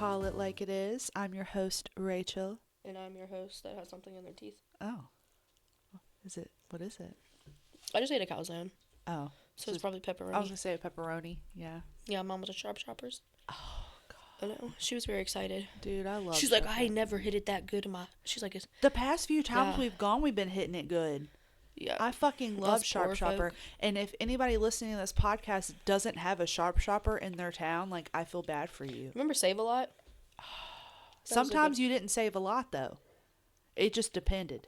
Call It Like It Is. I'm your host, Rachael. And I'm your host that has something in their teeth. Oh. Is it? What is it? I just ate a calzone. Oh. So it's probably pepperoni. I was going to say pepperoni. Yeah. Yeah, Mom was a Sharp Shoppers. Oh, God. I know. She was very excited. Dude, I love She's like, I never hit it that good in my... She's like... The past few times we've gone, we've been hitting it good. Yeah. I fucking love Sharp Shopper. And if anybody listening to this podcast doesn't have a Sharp Shopper in their town, like, I feel bad for you. Remember Save-A-Lot? Sometimes you didn't save a lot, though. It just depended.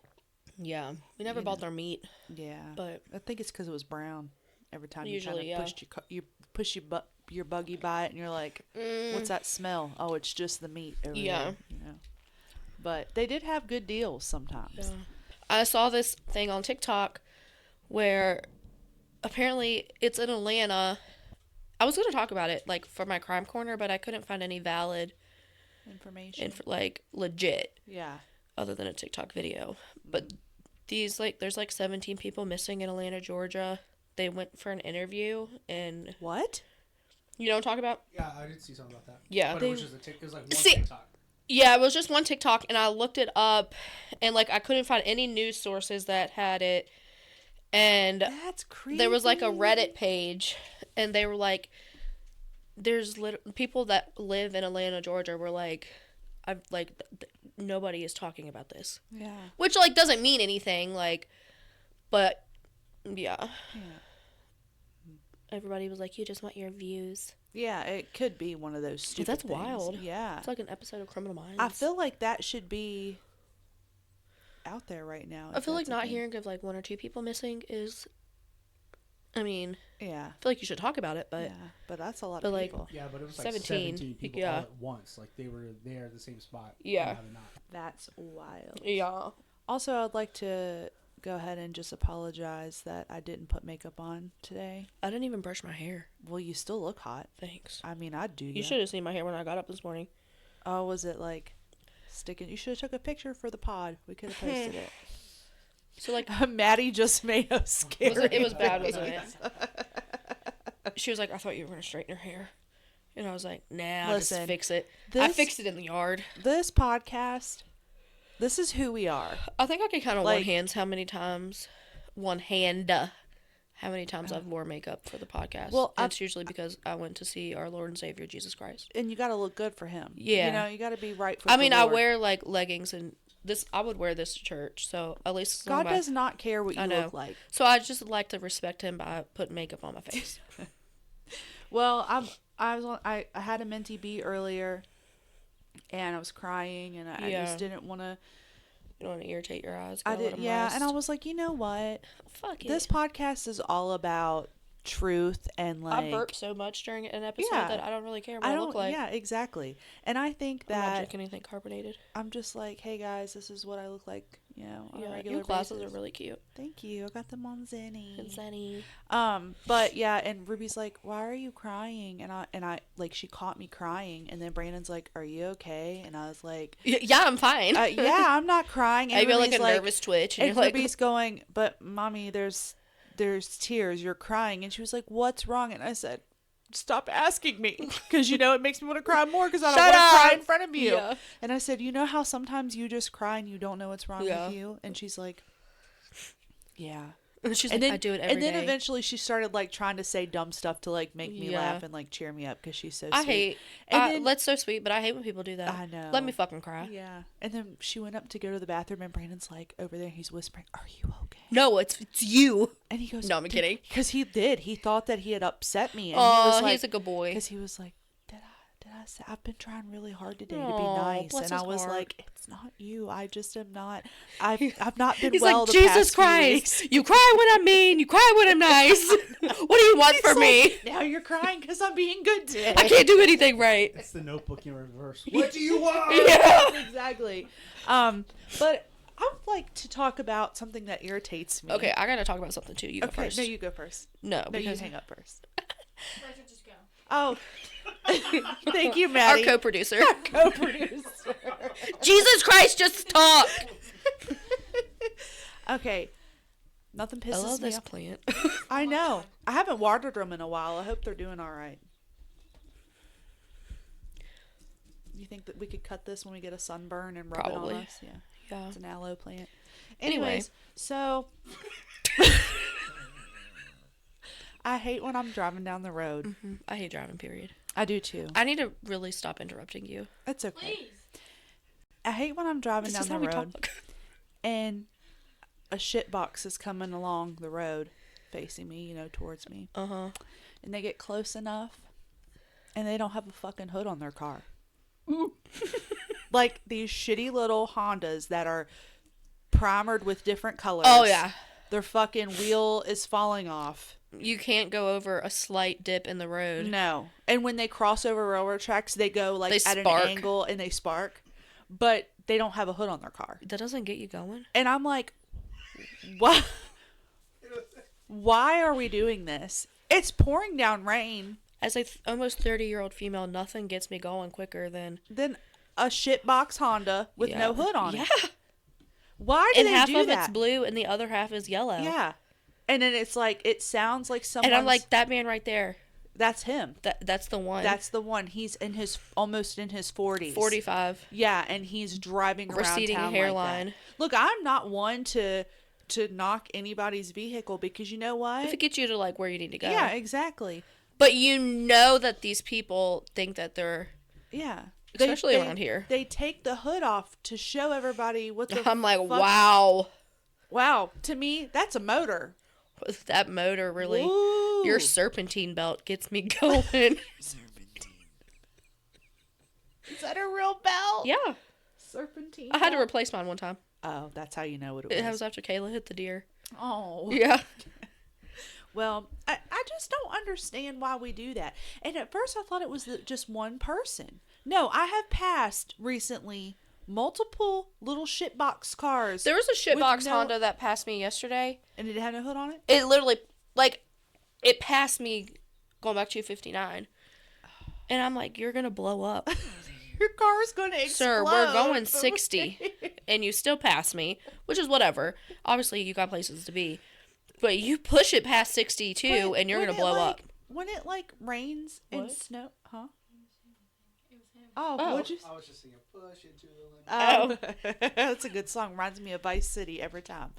Yeah. We never bought their meat. Yeah. But I think it's because it was brown. Every time usually, you kind of push your buggy by it, and you're like, what's that smell? Oh, it's just the meat over there, you know. But they did have good deals sometimes. Yeah. I saw this thing on TikTok where apparently it's in Atlanta. I was going to talk about it, like, for my crime corner, but I couldn't find any valid information. Like, legit. Yeah. Other than a TikTok video. But these, like, there's, like, 17 people missing in Atlanta, Georgia. They went for an interview, and... What? You know what I'm talking about? Yeah, I did see something about that. Yeah. But it was just it was like one TikTok. Yeah, it was just one TikTok, and I looked it up, and, like, I couldn't find any news sources that had it, and that's creepy. There was, like, a Reddit page, and they were, like, there's people that live in Atlanta, Georgia were, like, nobody is talking about this. Yeah. Which, like, doesn't mean anything, like, but, yeah. Everybody was like, you just want your views. Yeah, it could be one of those stupid That's things. wild. Yeah. It's like an episode of Criminal Minds. I feel like that should be out there right now. I feel like not hearing of, like, one or two people missing is, I mean... Yeah. I feel like you should talk about it, but... Yeah, but that's a lot of people. Yeah, but it was like 17 people all at once. Like, they were there at the same spot. Yeah. That's wild. Yeah. Also, I'd like to go ahead and just apologize that I didn't put makeup on today. I didn't even brush my hair. Well, you still look hot. Thanks. I mean, I'd do You should have seen my hair when I got up this morning. Oh, was it, like, sticking? You should have took a picture for the pod. We could have posted it. So, like... Maddie just made us scared. It was bad, wasn't it? She was like, I thought you were going to straighten her hair. And I was like, nah, I'll just fix it. I fixed it in the yard. This podcast, this is who we are. I think I can count on one hand how many times I've wore makeup for the podcast. Well, it's usually because I went to see our Lord and Savior, Jesus Christ. And you got to look good for him. Yeah. You know, you got to be right for the Lord. I wear, like, leggings and... I would wear this to church, so at least... God does not care what you look like. So I just like to respect him by putting makeup on my face. Well, I had a Menty B earlier, and I was crying, and I just didn't want to... You don't want to irritate your eyes? I did, yeah, and I was like, you know what? Fuck it. This podcast is all about truth and, like... I burp so much during an episode that I don't really care what I look like. Yeah, exactly. And I think that... I'm not drinking anything carbonated. I'm just like, hey, guys, this is what I look like, you know, on a regular your glasses basis. are really cute. Thank you. I got them on Zenny. Zenny. But, yeah, and Ruby's like, why are you crying? And I like, she caught me crying, and then Brandon's like, are you okay? And I was like... Yeah, I'm fine. Yeah, I'm not crying. And I feel like a nervous twitch. And Ruby's going, but, Mommy, there's tears, you're crying. And she was like, what's wrong? And I said, stop asking me, because, you know, it makes me want to cry more because I don't want to cry in front of you. Yeah. And I said, you know how sometimes you just cry and you don't know what's wrong with you? And she's like, yeah. And she's like, I do it every day. And then eventually she started, like, trying to say dumb stuff to, like, make me laugh and, like, cheer me up because she's so sweet. That's so sweet, but I hate when people do that. I know. Let me fucking cry. Yeah. And then she went up to go to the bathroom, and Brandon's, like, over there. He's whispering, are you okay? No, it's you. And he goes, no, I'm kidding. Because he did. He thought that he had upset me. And he's a good boy. Because he was like, did I say, I've been trying really hard today to be nice. And I was like, it's not you. I just am not. I've not been he's well like, the Jesus past Christ. few weeks. You cry when I'm mean. You cry when I'm nice. What do you want from me? Now you're crying because I'm being good today. I can't do anything right. It's the Notebook in reverse. What do you want? Yeah. Exactly. But I would like to talk about something that irritates me. Okay, I gotta talk about something too. You go first. No, you go first. No, because you hang up first. Just go. Oh, thank you, Maddie. Our co-producer. Jesus Christ, just talk. Okay, nothing pisses me off. I love this plant. I know. I haven't watered them in a while. I hope they're doing all right. You think that we could cut this when we get a sunburn and rub Probably. it on us? Yeah. Yeah. It's an aloe plant. Anyway. Anyways, so I hate when I'm driving down the road. Mm-hmm. I hate driving, period. I do too. I need to really stop interrupting you. It's okay. Please. I hate when I'm driving This is down how the we road talk. and a shit box is coming along the road facing me, you know, towards me. Uh-huh. And they get close enough and they don't have a fucking hood on their car. Like these shitty little Hondas that are primered with different colors. Oh, yeah. Their fucking wheel is falling off. You can't go over a slight dip in the road. No. And when they cross over railroad tracks, they go like They at spark. an angle and they spark. But they don't have a hood on their car. That doesn't get you going. And I'm like, what? Why are we doing this? It's pouring down rain. As a almost 30-year-old female, nothing gets me going quicker than... Then a shitbox Honda with no hood on it. Yeah. Why do And they half do of that? it's blue and the other half is yellow. Yeah. And then it's like, it sounds like someone. And I'm like, that man right there. That's him. That's the one. That's the one. He's almost in his 40s. 45. Yeah, and he's driving around Receding town hairline. like that. Look, I'm not one to knock anybody's vehicle because you know what? If it gets you to like where you need to go. Yeah, exactly. But you know that these people think that they're... Yeah. Especially around here. They take the hood off to show everybody what the I'm like, fuck- wow. Wow. To me, that's a motor. That motor really... Ooh. Your serpentine belt gets me going. Is that a real belt? Yeah. Serpentine. I had to belt? replace mine one time. Oh, that's how you know what it was. It was after Kayla hit the deer. Oh. Yeah. Well, I just don't understand why we do that. And at first I thought it was just one person. No, I have passed recently multiple little shitbox cars. There was a shitbox no- Honda that passed me yesterday. And it had no hood on it? It literally, like, it passed me going back to 59. And I'm like, you're going to blow up. Your car's going to explode. Sir, we're going 60. And you still pass me, which is whatever. Obviously, you got places to be. But you push it past 62 and you're going to blow up. When it, like, rains and What? snow... Huh? It was him. Oh, Oh. what'd you... I was just singing "Push It to the Limit." Oh, that's a good song. Reminds me of Vice City every time.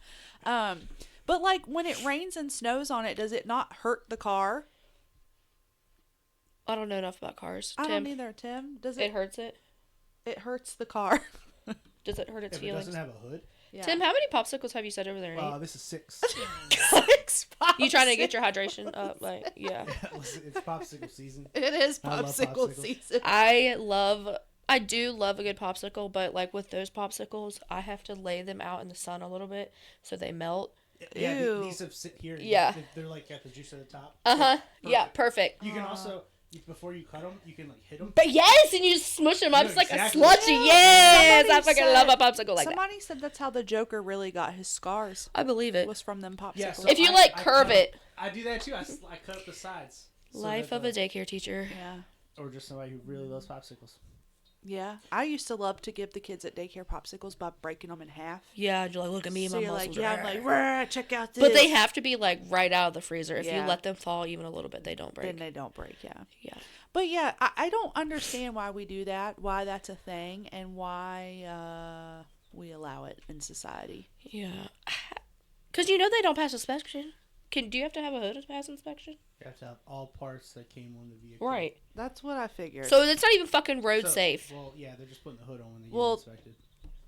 But like when it rains and snows on it, does it not hurt the car? I don't know enough about cars. I Tim, don't either, Tim. Does it it? hurts it? It hurts the car. Does it hurt its If it feelings? doesn't have a hood, Yeah. Tim, how many popsicles have you said over there? Nate? this is 6. 6 You trying to get your hydration up? Like, yeah. It's popsicle season. It is I love popsicle popsicles. season. I do love a good popsicle, but like with those popsicles, I have to lay them out in the sun a little bit so they melt. Yeah, Ew. these have sit here. Yeah. They're like got the juice at the top. Uh-huh. So Yeah, perfect. You can also, before you cut them, you can like hit them. But yes, and you just smush them up. Yeah, It's like exactly. a slushy. Yeah, Yes, I somebody fucking love a popsicle like that. Somebody said that's how the Joker really got his scars. I believe it. Was from them popsicles. Yeah, so If you I- like I curve cut it. I do that too. I cut up the sides. so Life that of a daycare teacher. Yeah. Or just somebody who really loves popsicles. Yeah. I used to love to give the kids at daycare popsicles by breaking them in half. Yeah, you're like, look at me, So my you're muscles like, yeah, are. I'm like, "Rah, check out this. But they have to be like right out of the freezer. If you Yeah. let them fall even a little bit, they don't break. Then they don't break, yeah. Yeah. But yeah, I don't understand why we do that, why that's a thing, and why we allow it in society. Yeah. Because you know they don't pass inspection. Do you have to have a hood to pass inspection? You have to have all parts that came on the vehicle. Right. That's what I figured. So it's not even fucking road So- safe. Well, yeah, they're just putting the hood on when they Well- get inspected.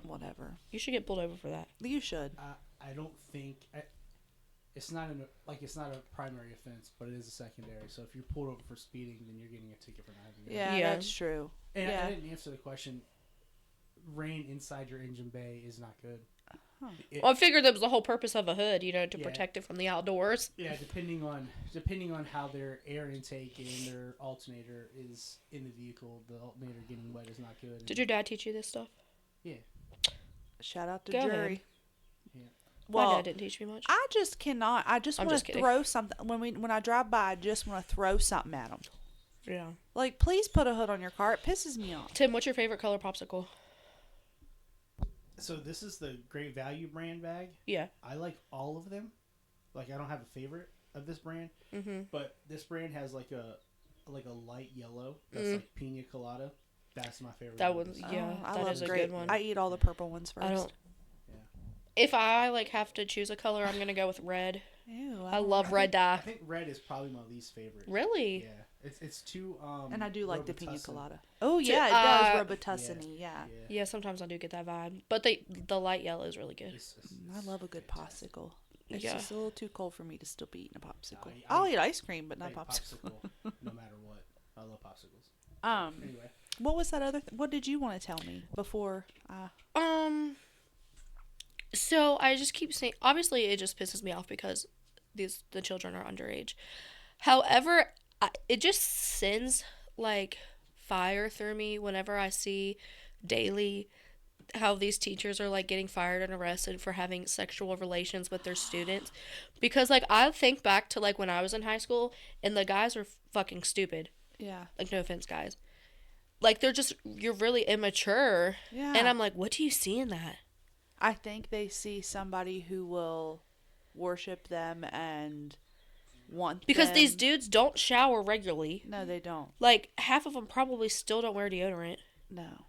Whatever. You should get pulled over for that. You should. I don't think it's not a primary offense, but it is a secondary. So if you're pulled over for speeding, then you're getting a ticket for not having it. Yeah, Yeah. that's true. And Yeah. I didn't answer the question. Rain inside your engine bay is not good. Huh. It- Well, I figured that was the whole purpose of a hood, to Yeah. protect it from the outdoors. yeah, depending on how their air intake and their alternator is in the vehicle, the alternator getting wet is not good. Did your dad teach you this stuff? Yeah. Shout out to Go jury. ahead. Yeah. My Well, dad didn't teach me much. I just cannot. I just I'm want just to kidding. throw something when I drive by. I just want to throw something at them. Yeah. Like, please put a hood on your car. It pisses me off. Tim, what's your favorite color popsicle? So this is the Great Value brand bag. Yeah. I like all of them. Like I don't have a favorite of this brand, Mm-hmm. but this brand has like a light yellow that's Mm. like pina colada. That's my favorite. That one's Oreos. yeah. I that love is a grape. good one. I eat all the purple ones first. I don't. Yeah. If I like have to choose a color, I'm gonna go with red. Ew, I love red dye. I think red is probably my least favorite. Really? Yeah. It's too And I do like the pina Robitussin. colada. Oh yeah, it does Robitussin-y, yeah. Yeah, sometimes I do get that vibe. But the light yellow is really good. I love a good popsicle. It's Yeah. just a little too cold for me to still be eating a popsicle. I I'll eat ice cream, but not popsicle. no matter what. I love popsicles. Anyway. What was that other? What did you want to tell me before? So I just keep saying. Obviously, it just pisses me off because the children are underage. However, it just sends like fire through me whenever I see daily how these teachers are like getting fired and arrested for having sexual relations with their students, because like I think back to like when I was in high school and the guys were fucking stupid. Yeah. Like, no offense, guys. Like, you're really immature. Yeah. And I'm like, what do you see in that? I think they see somebody who will worship them and want Because them. these dudes don't shower regularly. No, they don't. Like, half of them probably still don't wear deodorant. No.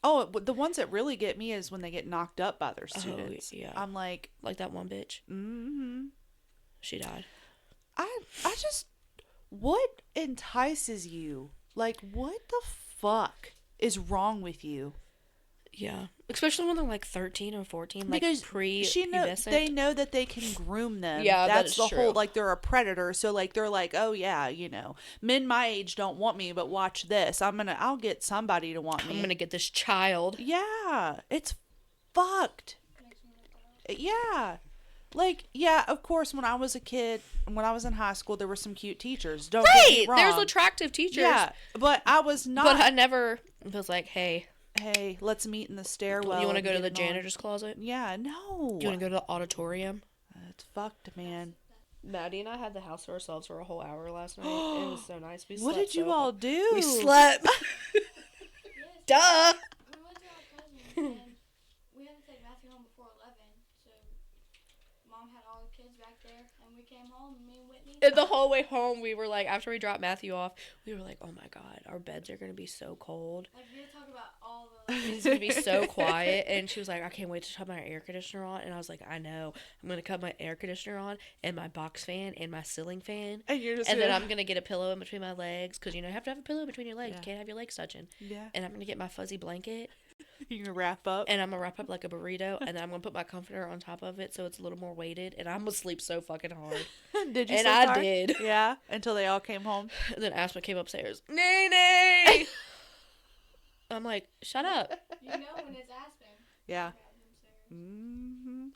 Oh, the ones that really get me is when they get knocked up by their students. Yeah. I'm like, that one bitch. mm-hmm. She died. I just, what entices you? Like, what the fuck is wrong with you? Yeah. Especially when they're like 13 or 14, like Because pre-pubescent. they know that they can groom them. Yeah, that's that is the whole, true. like, they're a predator. So, like, they're like, oh, yeah, men my age don't want me, but watch this. I'll get somebody to want me. I'm gonna get this child. Yeah, it's fucked. Yeah. Like, yeah, of course, when I was a kid, when I was in high school, there were some cute teachers. Don't get me wrong. There's attractive teachers. Yeah, but I was not. But I never was like, hey, let's meet in the stairwell. you want to and go to get the it on. janitor's closet? Yeah, no. You want to go to the auditorium? It's fucked, man. Maddie and I had the house to ourselves for a whole hour last night. It was so nice. We What slept did you so all hard. do? We slept. Duh. We went to our cousin's and we had to take Matthew home before 11, so Mom had all the kids back there, and we came home, me and Whitney. And the whole way home, we were like, after we dropped Matthew off, we were like, oh my God, our beds are going to be so cold. Like, we had to talk about all the... It's going to be so quiet. And she was like, I can't wait to turn my air conditioner on. And I was like, I know. I'm going to cut my air conditioner on and my box fan and my ceiling fan. And you're just And then I'm going to get a pillow in between my legs because, you have to have a pillow between your legs. Yeah. You can't have your legs touching. Yeah. And I'm going to get my fuzzy blanket. You can wrap up. And I'm going to wrap up like a burrito. And then I'm going to put my comforter on top of it so it's a little more weighted. And I'm going to sleep so fucking hard. Did you? And sleep I hard? did. Yeah. Until they all came home. And then Asma came upstairs. Nene! I'm like, shut up. You know when it's Aspen. Yeah. Yeah, them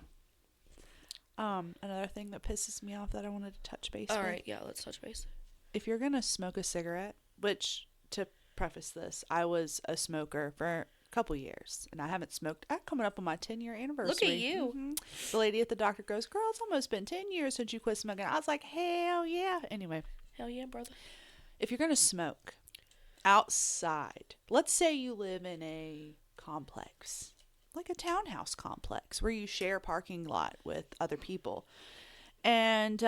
stairs. Another thing that pisses me off that I wanted to touch base All with. right, yeah, let's touch base. If you're gonna smoke a cigarette, which to preface this, I was a smoker for a couple years, and I haven't smoked. I'm coming up on my 10-year anniversary. Look at you. Mhm. The lady at the doctor goes, "Girl, it's almost been 10 years since you quit smoking." I was like, "Hell yeah!" Anyway, Hell yeah, brother. if you're gonna smoke outside, let's say you live in a complex, like a townhouse complex, where you share a parking lot with other people, and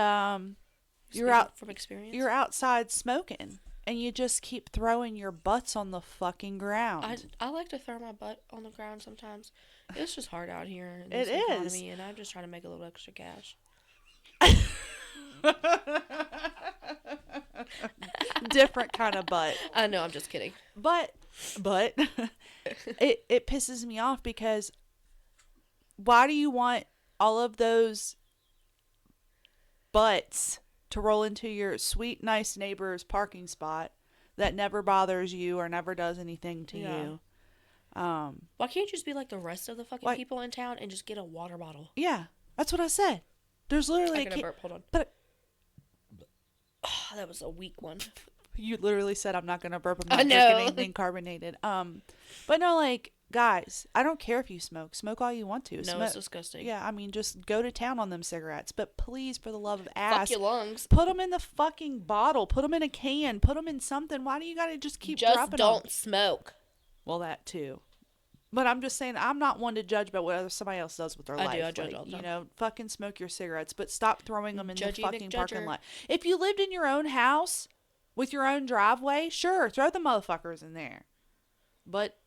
Speaking from experience. you're outside smoking, and you just keep throwing your butts on the fucking ground. I like to throw my butt on the ground sometimes. It's just hard out here in It this is. economy, and I'm just trying to make a little extra cash. Different kind of butt. I know, I'm just kidding. But it pisses me off because why do you want all of those butts to roll into your sweet, nice neighbor's parking spot that never bothers you or never does anything to you? Why can't you just be like the rest of the fucking Like- people in town and just get a water bottle? Yeah, that's what I said. There's literally I got a burp, hold on. But Oh, that was a weak one. you literally said I'm not gonna burp. I'm I not know. drinking anything carbonated. But no, like, guys, I don't care if you smoke. Smoke all you want to. No, Smoke. it's disgusting. Yeah, I mean, just go to town on them cigarettes. But please, for the love of Fuck ass, your lungs. put them in the fucking bottle. Put them in a can. Put them in something. Why do you gotta just keep Just dropping don't them? smoke. Well, that too. But I'm just saying, I'm not one to judge about what somebody else does with their I life. do, I judge Like, all the time. you know, fucking smoke your cigarettes, but stop throwing them in the Judgy fucking parking McJudger. lot. If you lived in your own house, with your own driveway, sure, throw the motherfuckers in there. But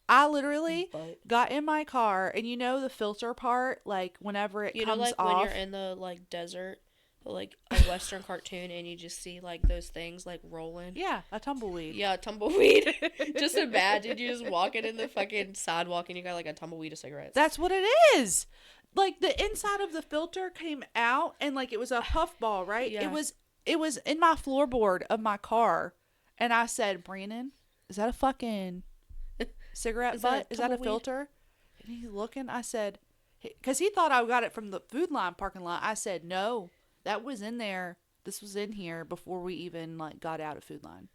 I literally got in my car, and you know the filter part, like whenever it comes like off. When you're in the like desert, like a Western cartoon, and you just see like those things like rolling. Yeah, a tumbleweed. Yeah, tumbleweed. Just imagine you just walking in the fucking sidewalk, and you got like a tumbleweed of cigarettes. That's what it is. Like the inside of the filter came out, and like it was a puffball, right? Yeah. It was in my floorboard of my car, and I said, Brandon, is that a fucking cigarette butt? Is that a filter? And he's looking. I said, because he thought I got it from the Food Line parking lot. I said, no, that was in there. This was in here before we even like got out of Food Line.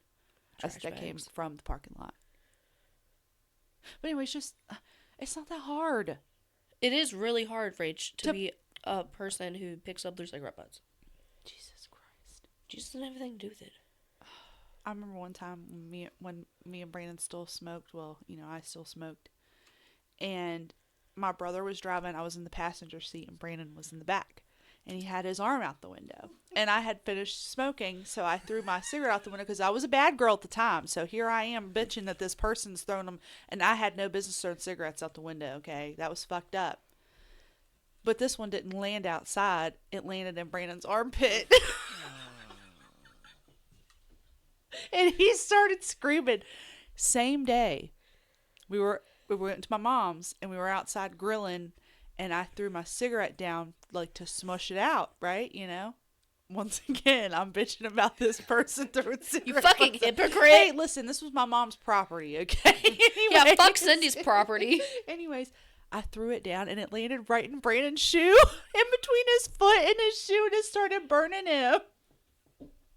That came from the parking lot. But anyway, it's not that hard. It is really hard, Rach, to be a person who picks up their cigarette butts. Jesus Christ. Jesus doesn't have anything to do with it. I remember one time when me and Brandon still smoked. Well, you know, I still smoked. And my brother was driving. I was in the passenger seat, and Brandon was in the back. And he had his arm out the window. And I had finished smoking, so I threw my cigarette out the window because I was a bad girl at the time. So here I am bitching that this person's throwing them. And I had no business throwing cigarettes out the window, okay? That was fucked up. But this one didn't land outside. It landed in Brandon's armpit. And he started screaming. Same day, we went to my mom's, and we were outside grilling, and I threw my cigarette down, like, to smush it out, right? You know? Once again, I'm bitching about this person throwing cigarettes. You fucking hypocrite. Hey, listen, this was my mom's property, okay? Yeah, fuck Cindy's property. Anyways, I threw it down, and it landed right in Brandon's shoe, in between his foot and his shoe, and it started burning him.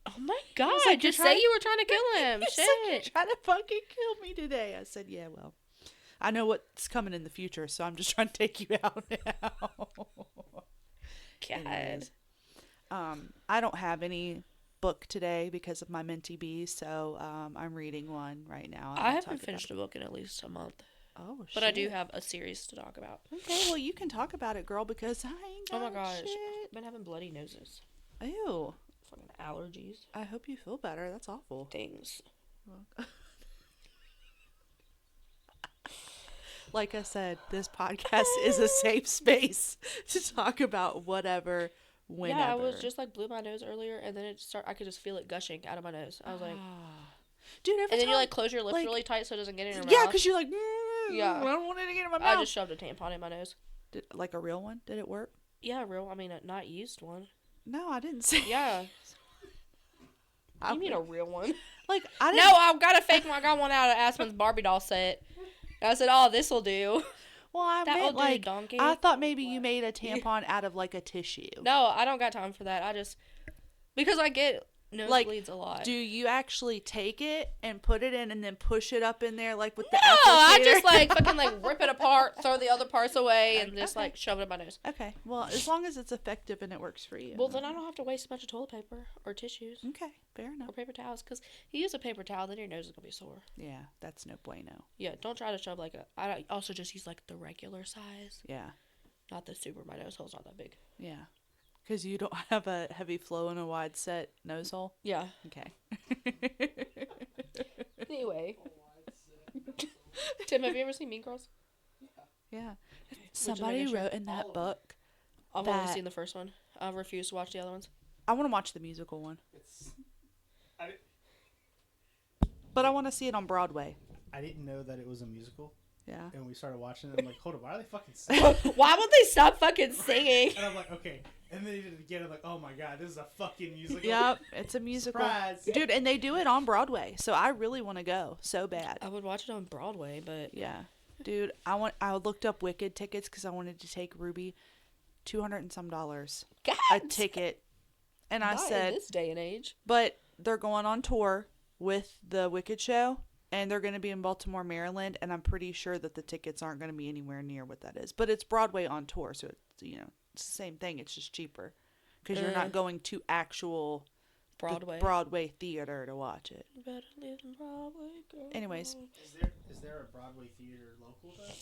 Oh my God, like, just say you were trying to kill him. He's Shit. like, you're trying to fucking kill me today. I said, yeah, well, I know what's coming in the future, so I'm just trying to take you out now. God. Anyways, I don't have any book today because of my Menty B, so I'm reading one right now. I haven't finished a book in at least a month. Oh, shit. But I do have a series to talk about. Okay, well, you can talk about it, girl, because I ain't got Oh my gosh. shit. I've been having bloody noses. Ew. Fucking allergies. I hope you feel better. That's awful. Things. Like I said, this podcast is a safe space to talk about whatever, whenever. Yeah, I was just like blew my nose earlier, and then I could just feel it gushing out of my nose. I was like, dude, every and then time, you like close your lips like, really tight so it doesn't get in your mouth. yeah, because you're like, yeah, I don't want it to get in my mouth. I just shoved a tampon in my nose. Like a real one? Did it work? Yeah, real. I mean, a not used one. No, I didn't say. Yeah. You mean a real one? Like I didn't. No, I've got a fake one. I got one out of Aspen's Barbie doll set. I said, "Oh, this'll do." Well, I That'll meant do, like donkey. I thought maybe you made a tampon out of like a tissue. No, I don't got time for that. I just because I get nosebleeds a lot. Do you actually take it and put it in and then push it up in there like with the No, I applicator? just like fucking like rip it apart, throw the other parts away, and just like shove it in my nose. Okay, well, as long as it's effective and it works for you. Well, then I don't have to waste a bunch of toilet paper or tissues Okay, fair enough. or paper towels because you use a paper towel, then your nose is gonna be sore. Yeah, that's no bueno. Yeah, don't try to shove like a. I also just use like the regular size, Yeah, not the super. My nose hole's not that big. yeah. Because you don't have a heavy flow and a wide set nose hole? Yeah. Okay. Anyway. Tim, have you ever seen Mean Girls? Yeah. Somebody wrote in that book. I've only seen the first one. I refuse to watch the other ones. I want to watch the musical one. But I want to see it on Broadway. I didn't know that it was a musical. Yeah. And we started watching it. I'm like, hold on, why are they fucking singing? Why won't they stop fucking singing? And I'm like, okay. And then they did it again. I'm like, oh my god, this is a fucking musical. Yep, it's a musical. Surprise. Dude, and they do it on Broadway. So I really want to go so bad. I would watch it on Broadway, but Yeah. Dude, I looked up Wicked tickets because I wanted to take Ruby $200 and some God, a ticket. And I not said, in this day and age. but they're going on tour with the Wicked show. And they're going to be in Baltimore, Maryland, and I'm pretty sure that the tickets aren't going to be anywhere near what that is. But it's Broadway on tour, so it's, you know, it's the same thing. It's just cheaper because you're not going to actual Broadway theater to watch it. You better live in Broadway, girl. Anyways, Is there a Broadway theater local though?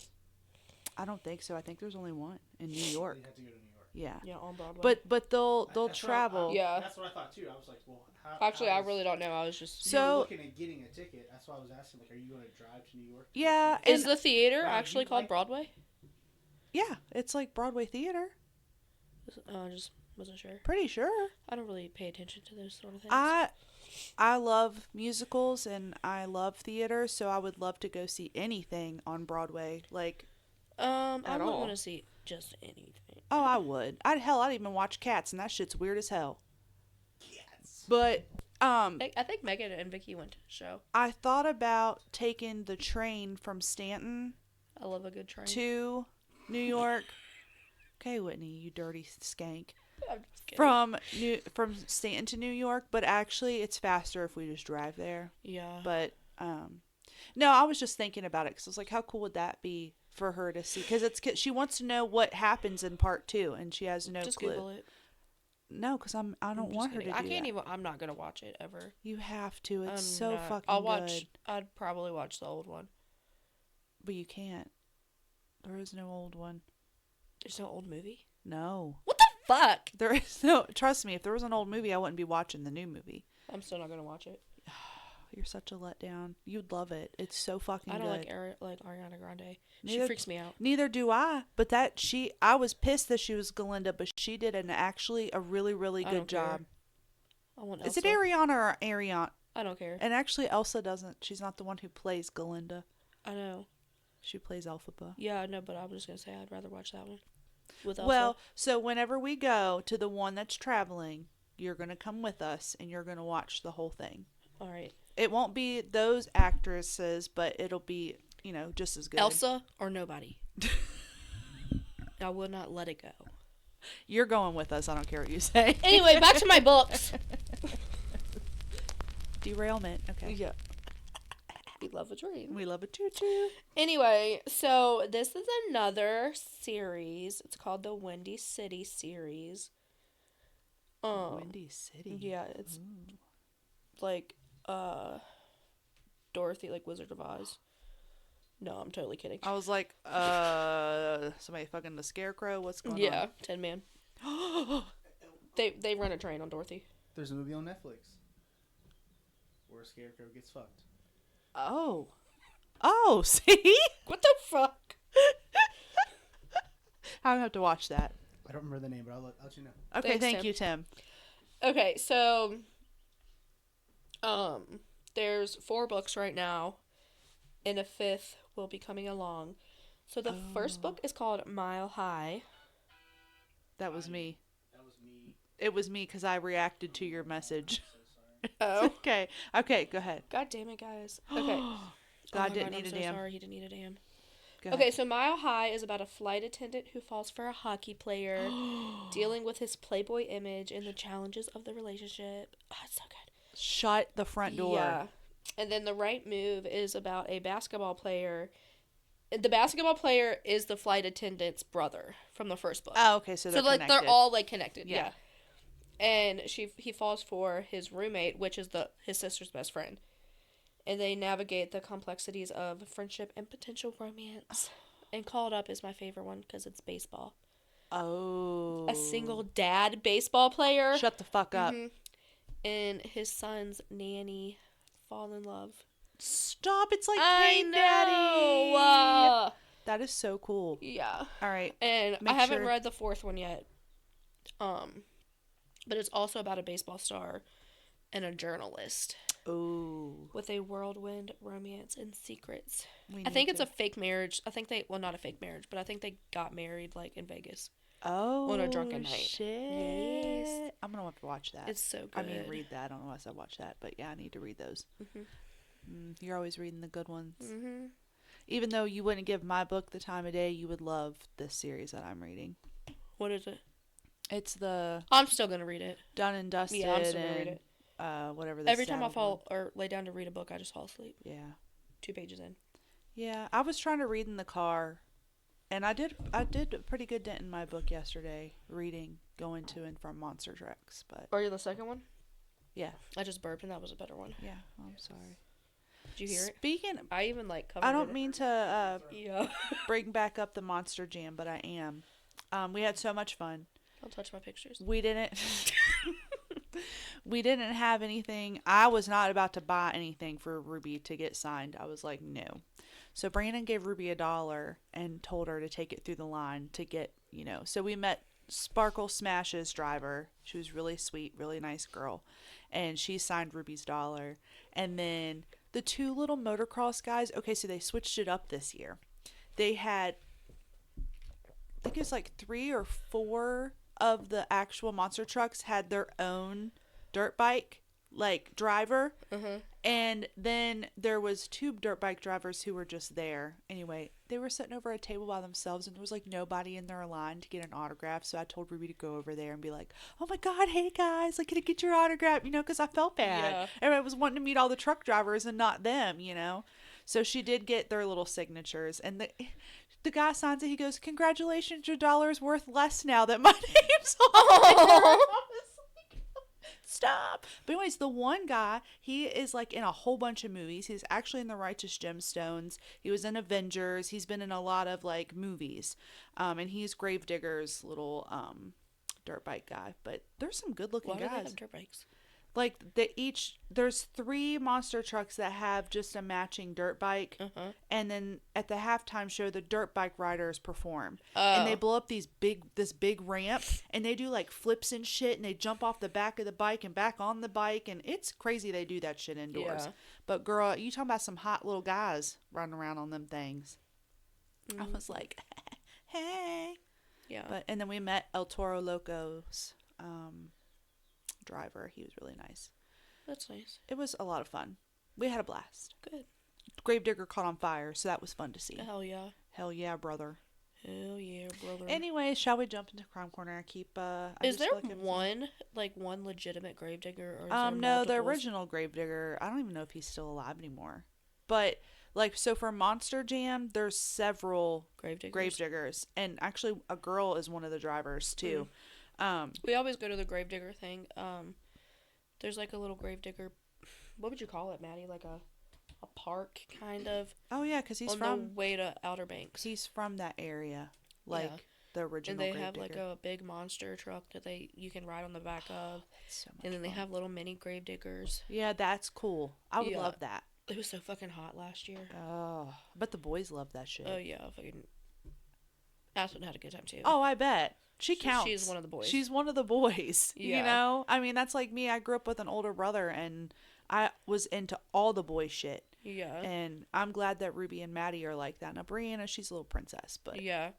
I don't think so. I think there's only one in New York. You have to go to New York. Yeah. Yeah, on Broadway. But they'll That's travel. What Yeah. That's what I thought too. I was like, well, Actually, how I is- really don't know. I was just. You were So looking at getting a ticket. That's why I was asking. Like, are you going to drive to New York? To Yeah, go see Is the theater Wow, actually you called like- Broadway? yeah, it's like Broadway theater. I just wasn't sure. Pretty sure. I don't really pay attention to those sort of things. I love musicals and I love theater, so I would love to go see anything on Broadway. Like, I at wouldn't all. want to see just anything. oh, I would. I'd even watch Cats, and that shit's weird as hell. Yes. But I think Megan and Vicky went to the show. I thought about taking the train from Stanton I love a good train. to New York. Okay, Whitney, you dirty skank. I'm just kidding. From Stanton to New York, but actually it's faster if we just drive there. Yeah. But no, I was just thinking about it because I was like, how cool would that be for her to see? Because she wants to know what happens in part 2, and she has no just clue. Google it. No, because I don't want her to do I can't that. even. I'm not gonna watch it ever. You have to. It's I'm so not. fucking I'll watch. good. I'd probably watch the old one. But you can't. There is no old one. There's no old movie. No. What the fuck? There is no. Trust me, if there was an old movie, I wouldn't be watching the new movie. I'm still not gonna watch it. You're such a letdown. You'd love it. It's so fucking I don't good. like Ariana Grande. She Neither- freaks me out. Neither do I. But I was pissed that she was Galinda, but she did actually a really, really I good don't care. job. I want Is Elsa. it Ariana or Ariana? I don't care. And actually, Elsa doesn't. She's not the one who plays Galinda. I know. She plays Elphaba. Yeah, I know, but I'm just gonna say I'd rather watch that one. With Elsa. Well, so whenever we go to the one that's traveling, you're gonna come with us, and you're gonna watch the whole thing. all right. It won't be those actresses, but it'll be, just as good. Elsa or nobody. I will not let it go. You're going with us. I don't care what you say. Anyway, back to my books. Derailment. Okay. Yeah. We love a dream. We love a choo-choo. Anyway, so this is another series. It's called the Windy City series. Windy City. Yeah, it's like Dorothy, like Wizard of Oz. No, I'm totally kidding. I was like, somebody fucking the scarecrow? What's going on? Yeah, Tin Man. They run a train on Dorothy. There's a movie on Netflix where a scarecrow gets fucked. Oh, see? What the fuck? I have to watch that. I don't remember the name, but I'll let you know. Okay, Thanks, thank Tim. you, Tim. Okay, so there's 4 books right now, and a 5th will be coming along. So the first book is called Mile High. That was me. That was me. It was me because I reacted to your message. Oh. Okay, go ahead. God damn it, guys. Okay. God Oh my didn't God, need I'm a so damn. sorry, he didn't need a damn. Go Okay, ahead. so Mile High is about a flight attendant who falls for a hockey player, dealing with his playboy image and the challenges of the relationship. Oh, it's so good. Shut the front door. Yeah. And then The Right Move is about a basketball player. The basketball player is the flight attendant's brother from the first book. Oh, okay, so so they're like connected. they're all like connected. Yeah. Yeah. And he falls for his roommate, which is his sister's best friend. And they navigate the complexities of friendship and potential romance. And Called Up is my favorite one because it's baseball. Oh. A single dad baseball player. Shut the fuck up. Mhm. And his son's nanny fall in love. Stop. It's like I Hey know. Daddy. That is so cool. Yeah. All right. And Make I haven't sure- read the 4th one yet. But it's also about a baseball star and a journalist Ooh. with a whirlwind romance and secrets. We I think need it's a fake marriage. I think not a fake marriage, but I think they got married like in Vegas. on a drunken night. Shit. Yes. I'm gonna have to watch that. It's so good. I mean, read that. I don't know why I said watch that, but yeah, I need to read those. You're always reading the good ones. Mm-hmm. Even though you wouldn't give my book the time of day, you would love this series that I'm reading. What is it? It's the I'm still gonna read it. Done and Dusted. Yeah, I'm still gonna read and, it. whatever. The Every time I Saddle fall or lay down to read a book, I just fall asleep. one. Yeah. 2 pages in. Yeah, I was trying to read in the car, and I did a pretty good dent in my book yesterday, reading, going to and from monster trucks. But Are you the second one? yeah, I just burped and that was a better one. yeah, I'm sorry. Did you hear it? Speaking, I even like covered I don't it. mean to Yeah. bring back up the Monster Jam, but I am. We had so much fun. Don't touch my pictures. We didn't we didn't have anything. I was not about to buy anything for Ruby to get signed. I was like, no. So Brandon gave Ruby $1 and told her to take it through the line to get, so we met Sparkle Smash's driver. She was really sweet, really nice girl. And she signed Ruby's $1. And then the 2 little motocross guys, okay, so they switched it up this year. They had, I think it was like 3 or 4 of the actual monster trucks had their own dirt bike, like, driver. And then there was 2 dirt bike drivers who were just there. Anyway, they were sitting over a table by themselves, and there was like nobody in their line to get an autograph. So I told Ruby to go over there and be like, oh my God, hey guys, like, can I get your autograph? Because I felt bad. Yeah. Everybody was wanting to meet all the truck drivers and not them, So she did get their little signatures. And the guy signs it. He goes, congratulations, your $1's worth less now that my name's on there. Stop. But anyways, the one guy, he is like in a whole bunch of movies. He's actually in the Righteous Gemstones. He was in Avengers. He's been in a lot of like movies. And he's Gravedigger's little dirt bike guy. But there's some good looking guys. Why do they have dirt bikes? Like there's 3 monster trucks that have just a matching dirt bike. And then at the halftime show, the dirt bike riders perform. And they blow up this big ramp, and they do like flips and shit, and they jump off the back of the bike and back on the bike, and it's crazy they do that shit indoors. Yeah. But girl, you talking about some hot little guys running around on them things. I was like, hey. Yeah. And then we met El Toro Loco's driver. He was really nice. That's nice. It was a lot of fun. We had a blast. Good. Gravedigger caught on fire, so that was fun to see. Hell yeah. Hell yeah, brother. Hell yeah, brother. Anyway, shall we jump into Crime Corner? Is there one legitimate gravedigger, or is there no, multiples? the original Gravedigger, I don't even know if he's still alive anymore. But like, so for Monster Jam, there's several gravediggers, and actually a girl is one of the drivers too. We always go to the gravedigger thing. There's like a little gravedigger. What would you call it, Maddie? Like a park, kind of. Oh yeah, because he's on from the way to Outer Banks. He's from that area, like the original. And they have Gravedigger. like a big monster truck that you can ride on the back of. That's so much and then fun. they have little mini gravediggers. Yeah, that's cool. I would love that. It was so fucking hot last year. Oh, but the boys love that shit. Oh yeah, fucking. Aspen had a good time too. Oh, I bet. She counts. She's one of the boys. She's one of the boys. Yeah. You know? I mean, that's like me. I grew up with an older brother, and I was into all the boy shit. Yeah. And I'm glad that Ruby and Maddie are like that. Now, Brianna, she's a little princess, but... Yeah.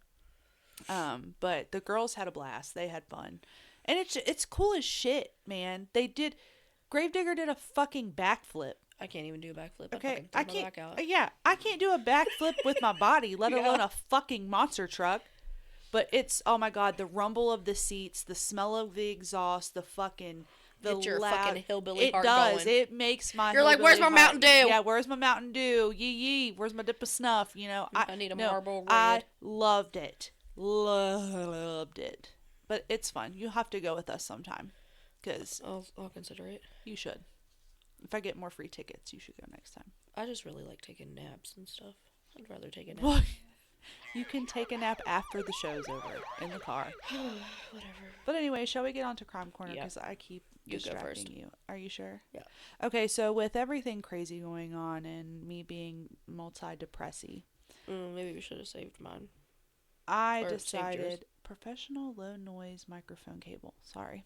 But the girls had a blast. They had fun. And it's cool as shit, man. Gravedigger did a fucking backflip. I can't even do a backflip. Okay, I can't. My back out. Yeah, I can't do a backflip with my body, let alone a fucking monster truck. But it's, oh my God, the rumble of the seats, the smell of the exhaust, the fucking, the Get your loud, fucking hillbilly heart does. going. It makes my You're like, hillbilly where's my heart- Mountain Dew? Yeah, where's my Mountain Dew? Yee yee. Where's my dip of snuff? You know, I need a Marlboro Red. I loved it. Loved it. But it's fun. You'll have to go with us sometime. Because I'll consider it. you should. If I get more free tickets, you should go next time. I just really like taking naps and stuff. I'd rather take a nap. Well, you can take a nap after the show's over in the car. Whatever. But anyway, shall we get on to Crime Corner? Yeah. Because I keep You go distracting first. you. Are you sure? Yeah. Okay, so with everything crazy going on and me being multi-depressy, Maybe we should have saved mine. I Or saved yours. decided professional low noise microphone cable. Sorry.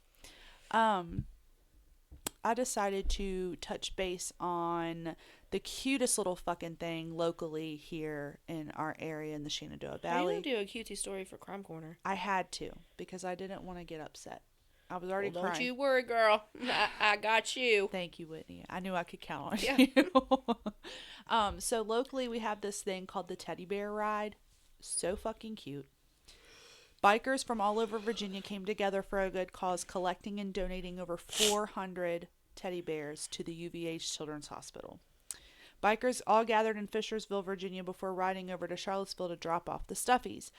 I decided to touch base on the cutest little fucking thing locally here in our area in the Shenandoah How Valley. you gonna do a cutie story for Crime Corner? I had to because I didn't want to get upset. I was already Well, crying. don't you worry, girl. I got you. Thank you, Whitney. I knew I could count on Yeah. you. So locally we have this thing called the Teddy Bear Ride. So fucking cute. Bikers from all over Virginia came together for a good cause, collecting and donating over 400 teddy bears to the UVH Children's Hospital. Bikers all gathered in Fishersville, Virginia before riding over to Charlottesville to drop off the stuffies.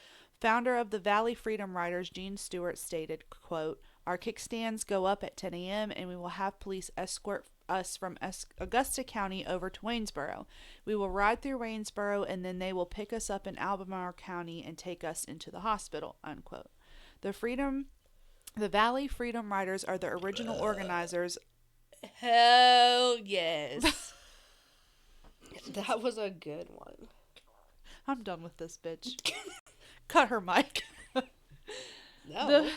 Founder of the Valley Freedom Riders, Gene Stewart, stated, quote, "Our kickstands go up at 10 a.m. and we will have police escort us from Augusta County over to Waynesboro. We will ride through Waynesboro and then they will pick us up in Albemarle County and take us into the hospital," unquote. The Freedom The Valley Freedom Riders are the original organizers. Hell yes. That was a good one. I'm done with this bitch. Cut her mic. No.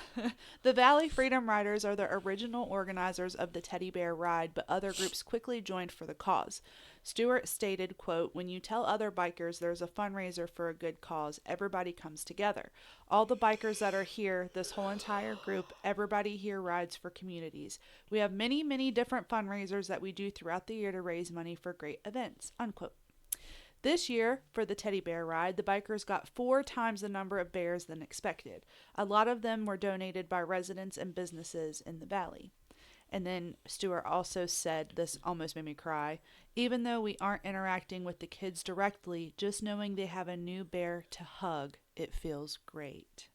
The Valley Freedom Riders are the original organizers of the Teddy Bear Ride, but other groups quickly joined for the cause. Stewart stated, quote, "When you tell other bikers there's a fundraiser for a good cause, everybody comes together. All the bikers that are here, this whole entire group, everybody here rides for communities. We have many, many different fundraisers that we do throughout the year to raise money for great events," unquote. This year, for the Teddy Bear Ride, the bikers got 4 times the number of bears than expected. A lot of them were donated by residents and businesses in the valley. And then Stewart also said, this almost made me cry, "Even though we aren't interacting with the kids directly, just knowing they have a new bear to hug, it feels great."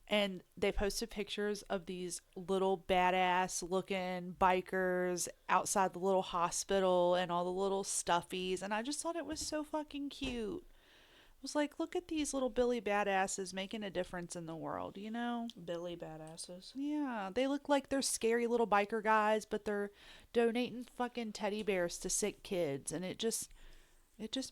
And they posted pictures of these little badass looking bikers outside the little hospital and all the little stuffies. And I just thought it was so fucking cute. I was like, look at these little Billy badasses making a difference in the world, you know? Billy badasses. Yeah, they look like they're scary little biker guys, but they're donating fucking teddy bears to sick kids. And it just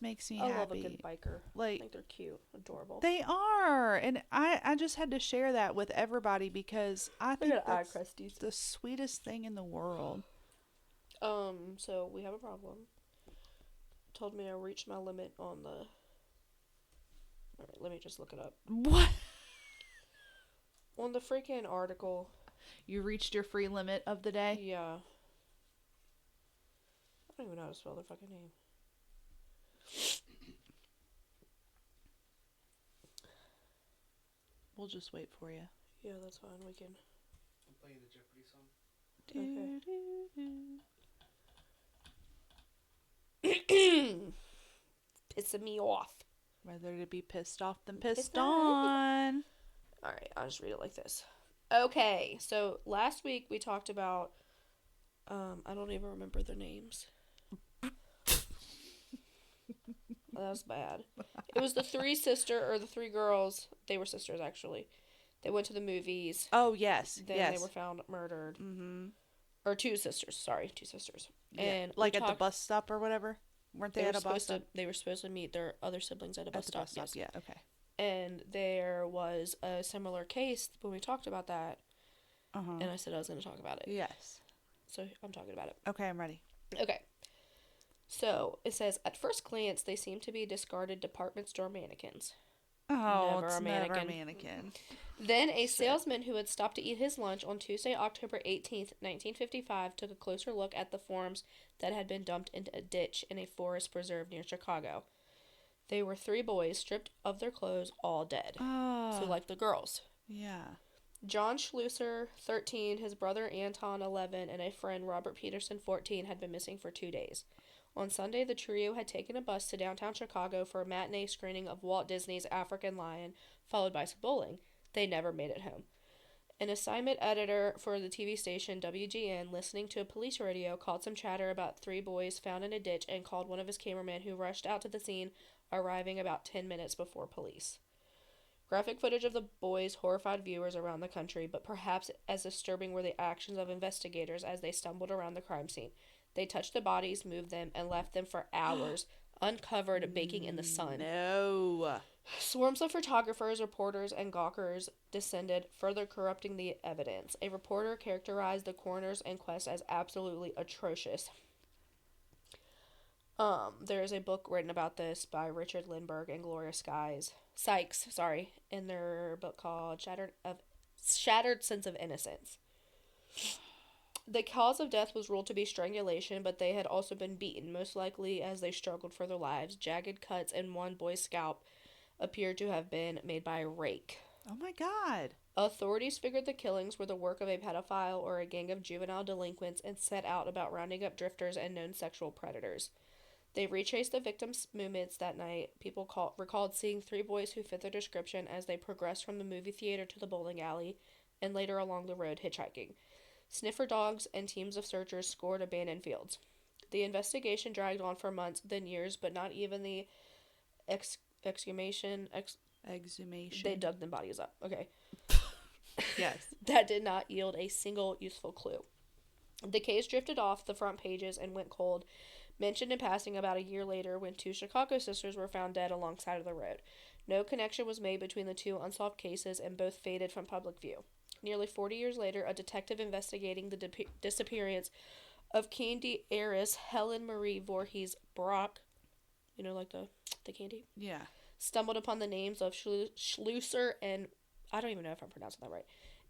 makes me happy. I love a good biker. Like, I think they're cute, adorable. They are, and I just had to share that with everybody because I think that's the sweetest thing in the world. So we have a problem. Told me I reached my limit on the. Alright, let me just look it up. What? On the freaking article. You reached your free limit of the day? Yeah. I don't even know how to spell their fucking name. We'll just wait for you. Yeah, that's fine. We can. I'll play the Jeopardy song. Okay. Pissing me off. Rather to be pissed off than pissed on. Alright, I'll just read it like this. Okay, so last week we talked about, I don't even remember their names. That was bad. It was the three girls. They were sisters, actually. They went to the movies. Oh, yes. Then they were found murdered. Mm-hmm. Or two sisters. Yeah. And like at the bus stop or whatever? Weren't they at a bus stop? They were supposed to meet their other siblings at a bus stop. Yes. Yeah, okay. And there was a similar case when we talked about that. Uh-huh. And I said I was going to talk about it. Yes. So I'm talking about it. Okay, I'm ready. Okay. So it says, at first glance, they seem to be discarded department store mannequins. Oh, never a mannequin. Then a salesman who had stopped to eat his lunch on Tuesday, October 18th, 1955, took a closer look at the forms that had been dumped into a ditch in a forest preserve near Chicago. They were 3 boys, stripped of their clothes, all dead. Oh. So like the girls. Yeah. John Schlusser, 13, his brother Anton, 11, and a friend, Robert Peterson, 14, had been missing for 2 days. On Sunday, the trio had taken a bus to downtown Chicago for a matinee screening of Walt Disney's African Lion, followed by some bowling. They never made it home. An assignment editor for the TV station WGN, listening to a police radio, caught some chatter about 3 boys found in a ditch and called one of his cameramen, who rushed out to the scene, arriving about 10 minutes before police. Graphic footage of the boys horrified viewers around the country, but perhaps as disturbing were the actions of investigators as they stumbled around the crime scene. They touched the bodies, moved them, and left them for hours, uncovered, baking in the sun. No. Swarms of photographers, reporters, and gawkers descended, further corrupting the evidence. A reporter characterized the coroner's inquest as absolutely atrocious. There is a book written about this by Richard Lindbergh and Gloria Sykes, in their book called Shattered Sense of Innocence. The cause of death was ruled to be strangulation, but they had also been beaten, most likely as they struggled for their lives. Jagged cuts in one boy's scalp appeared to have been made by a rake. Oh my God. Authorities figured the killings were the work of a pedophile or a gang of juvenile delinquents and set out about rounding up drifters and known sexual predators. They retraced the victims' movements that night. People recalled seeing 3 boys who fit their description as they progressed from the movie theater to the bowling alley and later along the road hitchhiking. Sniffer dogs and teams of searchers scoured abandoned fields. The investigation dragged on for months, then years, but not even the exhumation. Exhumation. They dug the bodies up. Okay. Yes. that did not yield a single useful clue. The case drifted off the front pages and went cold, mentioned in passing about a year later when 2 Chicago sisters were found dead alongside of the road. No connection was made between the 2 unsolved cases, and both faded from public view. Nearly 40 years later, a detective investigating the disappearance of candy heiress Helen Marie Voorhees Brock, you know, like the candy? Yeah. Stumbled upon the names of Schlusser and, I don't even know if I'm pronouncing that right,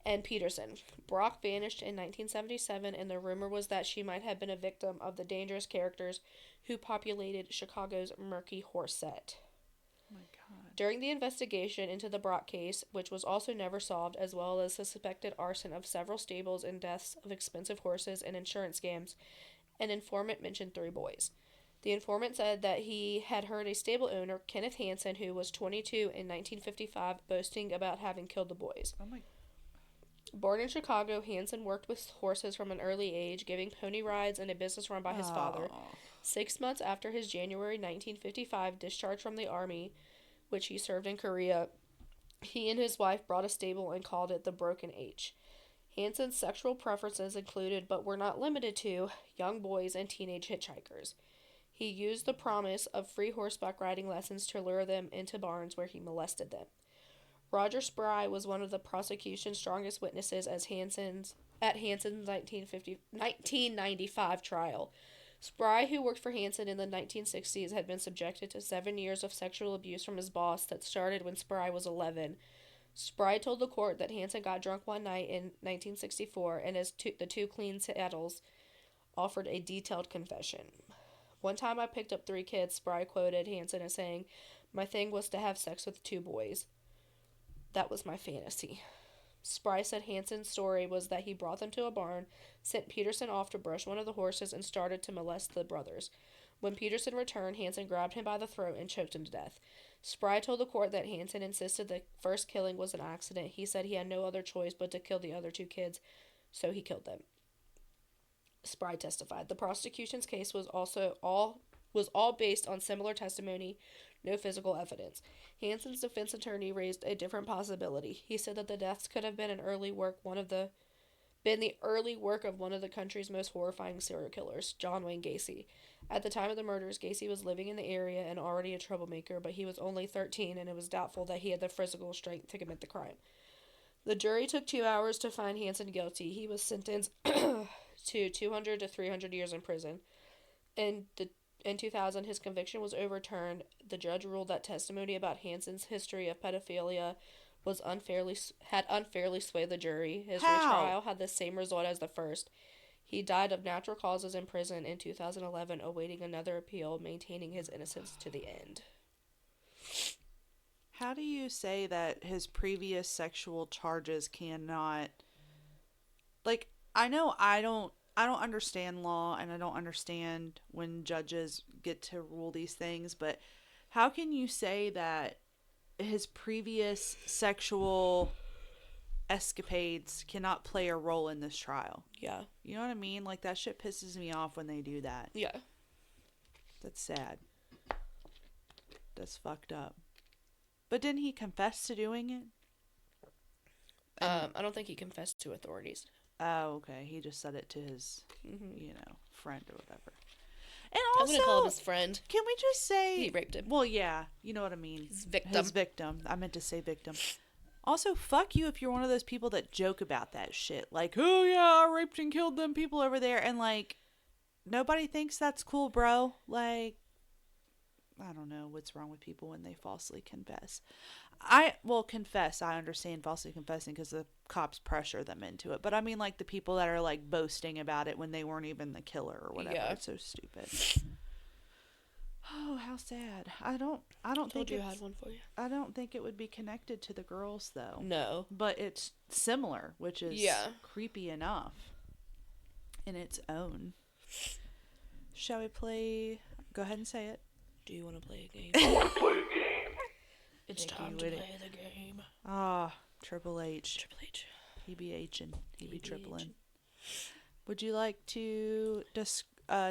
and Peterson. Brock vanished in 1977, and the rumor was that she might have been a victim of the dangerous characters who populated Chicago's murky horse set. Oh my God. During the investigation into the Brock case, which was also never solved, as well as the suspected arson of several stables and deaths of expensive horses and insurance scams, an informant mentioned 3 boys. The informant said that he had heard a stable owner, Kenneth Hansen, who was 22 in 1955, boasting about having killed the boys. Oh my. Born in Chicago, Hansen worked with horses from an early age, giving pony rides and a business run by his father. 6 months after his January 1955 discharge from the Army, which he served in Korea, he and his wife bought a stable and called it the Broken H. Hansen's sexual preferences included, but were not limited to, young boys and teenage hitchhikers. He used the promise of free horseback riding lessons to lure them into barns where he molested them. Roger Spry was one of the prosecution's strongest witnesses at Hansen's 1995 trial. Spry, who worked for Hansen in the 1960s, had been subjected to 7 years of sexual abuse from his boss that started when Spry was 11. Spry told the court that Hansen got drunk one night in 1964, and as the 2 clean saddles offered a detailed confession. One time I picked up 3 kids, Spry quoted Hansen as saying, "My thing was to have sex with 2 boys. That was my fantasy." Spry said Hansen's story was that he brought them to a barn, sent Peterson off to brush one of the horses, and started to molest the brothers. When Peterson returned, Hansen grabbed him by the throat and choked him to death. Spry told the court that Hansen insisted the first killing was an accident. He said he had no other choice but to kill the other 2 kids, so he killed them. Spry testified. The prosecution's case was all based on similar testimony, no physical evidence. Hansen's defense attorney raised a different possibility. He said that the deaths could have been the early work of one of the country's most horrifying serial killers, John Wayne Gacy. At the time of the murders, Gacy was living in the area and already a troublemaker, but he was only 13, and it was doubtful that he had the physical strength to commit the crime. The jury took 2 hours to find Hansen guilty. He was sentenced to 200 to 300 years in prison. In 2000, his conviction was overturned. The judge ruled that testimony about Hansen's history of pedophilia had unfairly swayed the jury. His retrial had the same result as the first. He died of natural causes in prison in 2011, awaiting another appeal, maintaining his innocence to the end. How do you say that his previous sexual charges cannot... Like, I know I don't understand law, and I don't understand when judges get to rule these things, but how can you say that his previous sexual escapades cannot play a role in this trial? Yeah. You know what I mean? Like, that shit pisses me off when they do that. Yeah. That's sad. That's fucked up. But didn't he confess to doing it? I don't think he confessed to authorities. Oh, okay. He just said it to his, friend or whatever. And I'm also, gonna call him his friend. Can we just say he raped him? Well, yeah, you know what I mean. His victim. His victim. I meant to say victim. Also, fuck you if you're one of those people that joke about that shit. Like, oh yeah, I raped and killed them people over there, and like, nobody thinks that's cool, bro. Like, I don't know what's wrong with people when they falsely confess. Confess. I understand falsely confessing because the cops pressure them into it. But I mean, like, the people that are, like, boasting about it when they weren't even the killer or whatever. Yeah. It's so stupid. Oh, how sad. I don't think you had one for you. I don't think it would be connected to the girls, though. No. But it's similar, which is creepy enough in its own. Shall we play? Go ahead and say it. Do you want to play a game? I want to play a game. It's time to play the game. Ah, Triple H. Triple H. He be H'ing. He be tripling. Would you like to just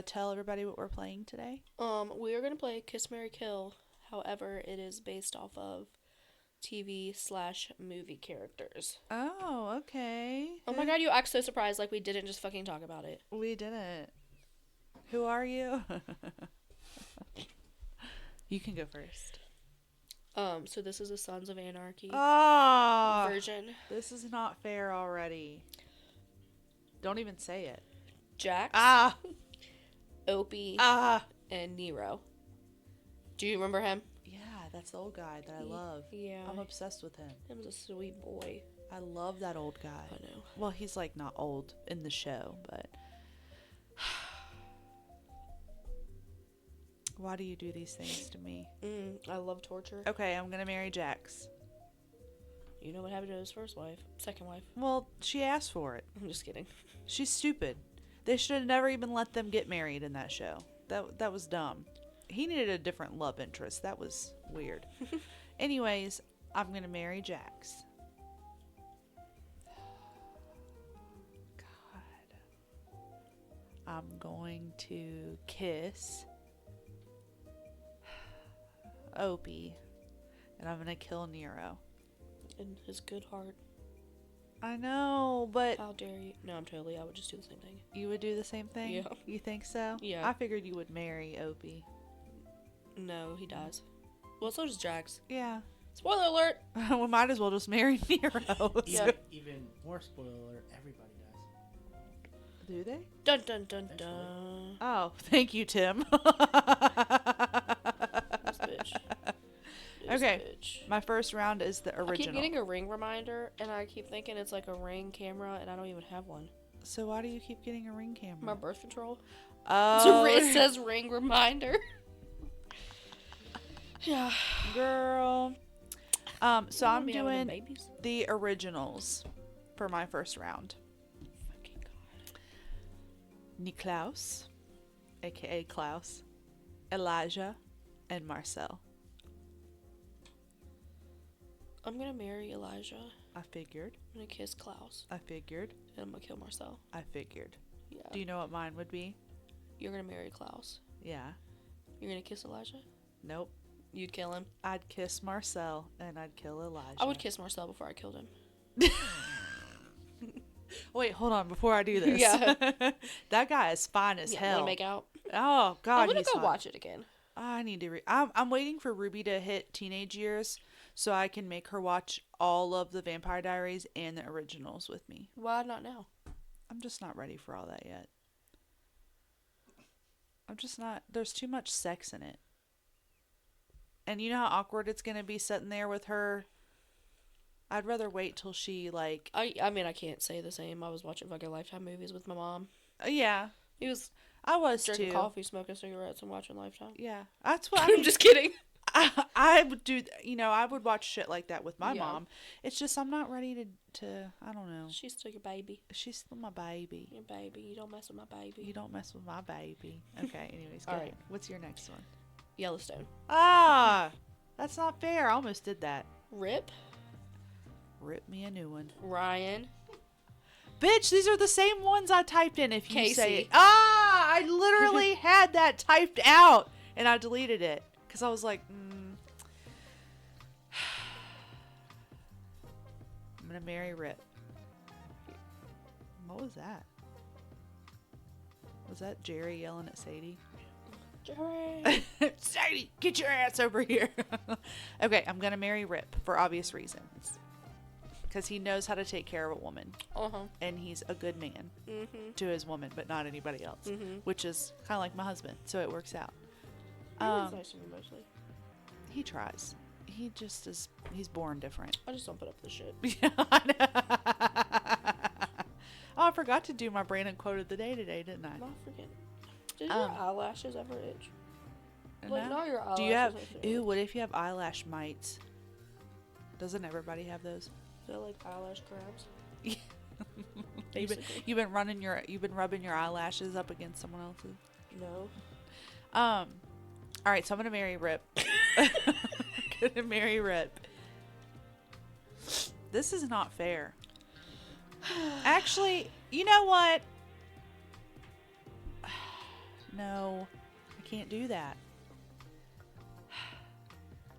tell everybody what we're playing today? We are going to play Kiss, Marry, Kill. However, it is based off of TV/movie characters. Oh, okay. Oh my god, you act so surprised like we didn't just fucking talk about it. We didn't. Who are you? You can go first. So this is a Sons of Anarchy version. This is not fair already. Don't even say it. Jax, Opie, and Nero. Do you remember him? Yeah, that's the old guy that I love. Yeah. I'm obsessed with him. Him was a sweet boy. I love that old guy. I know. Well, he's like not old in the show, but why do you do these things to me? I love torture. Okay, I'm gonna marry Jax. You know what happened to his second wife? Well, she asked for it. I'm just kidding. She's stupid. They should have never even let them get married in that show. That was dumb. He needed a different love interest. That was weird. Anyways, I'm gonna marry Jax. God. I'm going to kiss Opie, and I'm gonna kill Nero. In his good heart. I know, but How dare you? No, I would just do the same thing. you would do the same thing? Yeah. You think so? Yeah. I figured you would marry Opie. No, he dies. Well, so does Jax. Yeah. Spoiler alert! We might as well just marry Nero. Yeah. Even more spoiler alert, everybody dies. Do they? Dun dun dun dun. Oh, thank you, Tim. This bitch. Okay. Bitch. My first round is the original. I keep getting a Ring reminder, and I keep thinking it's like a Ring camera, and I don't even have one. So why do you keep getting a Ring camera? My birth control. Oh, It says Ring reminder. Yeah. girl. So I'm Me having doing babies. the originals for my first round. Fucking God. Niklaus, aka Klaus, Elijah, and Marcel. I'm gonna marry Elijah. I figured. I'm gonna kiss Klaus. I figured. And I'm gonna kill Marcel. I figured. Yeah. Do you know what mine would be? You're gonna marry Klaus. Yeah. You're gonna kiss Elijah? Nope. You'd kill him? I'd kiss Marcel and I'd kill Elijah. I would kiss Marcel before I killed him. Wait, hold on. Before I do this. Yeah. That guy is fine as Yeah, hell. wanna make out? Oh, God. I'm gonna he's go hot. watch it again. I need to I'm waiting for Ruby to hit teenage years so I can make her watch all of the Vampire Diaries and the originals with me. Why not now? I'm just not ready for all that yet. I'm just not. There's too much sex in it. And you know how awkward it's going to be sitting there with her? I'd rather wait till she, like... I mean, I can't say the same. I was watching fucking Lifetime movies with my mom. Yeah. He was I was drinking too. coffee, smoking cigarettes, and watching Lifetime. Yeah. That's what I I'm mean. just kidding. I would do, I would watch shit like that with my Yeah. mom. It's just I'm not ready to I don't know. She's still your baby. She's still my baby. Your baby. You don't mess with my baby. You don't mess with my baby. Okay, anyways, go All ahead. right. What's your next one? Yellowstone. That's not fair. I almost did that. Rip. Rip me a new one. Ryan. Bitch, these are the same ones I typed in if you say Casey. it. I literally had that typed out and I deleted it because I was like, I'm going to marry Rip. What was that? Was that Jerry yelling at Sadie? Jerry. Sadie, get your ass over here. Okay, I'm going to marry Rip for obvious reasons. Because he knows how to take care of a woman. Uh-huh. And he's a good man Mm-hmm. to his woman, but not anybody else. Mm-hmm. Which is kind of like my husband, so it works out. He's nice to me mostly. He tries. He just is, he's born different. I just don't put up with the shit. Yeah, I know. Oh, I forgot to do my Brandon quote of the day today, didn't I? Not forget. Did your eyelashes ever itch? Like, No? now your eyelashes Do you have, itch. ew, what if you have eyelash mites? Doesn't everybody have those? They're like eyelash crabs. Basically. You've been rubbing your eyelashes up against someone else's? No. All right, so I'm gonna marry Rip. I'm gonna marry Rip. This is not fair. Actually, you know what? No, I can't do that.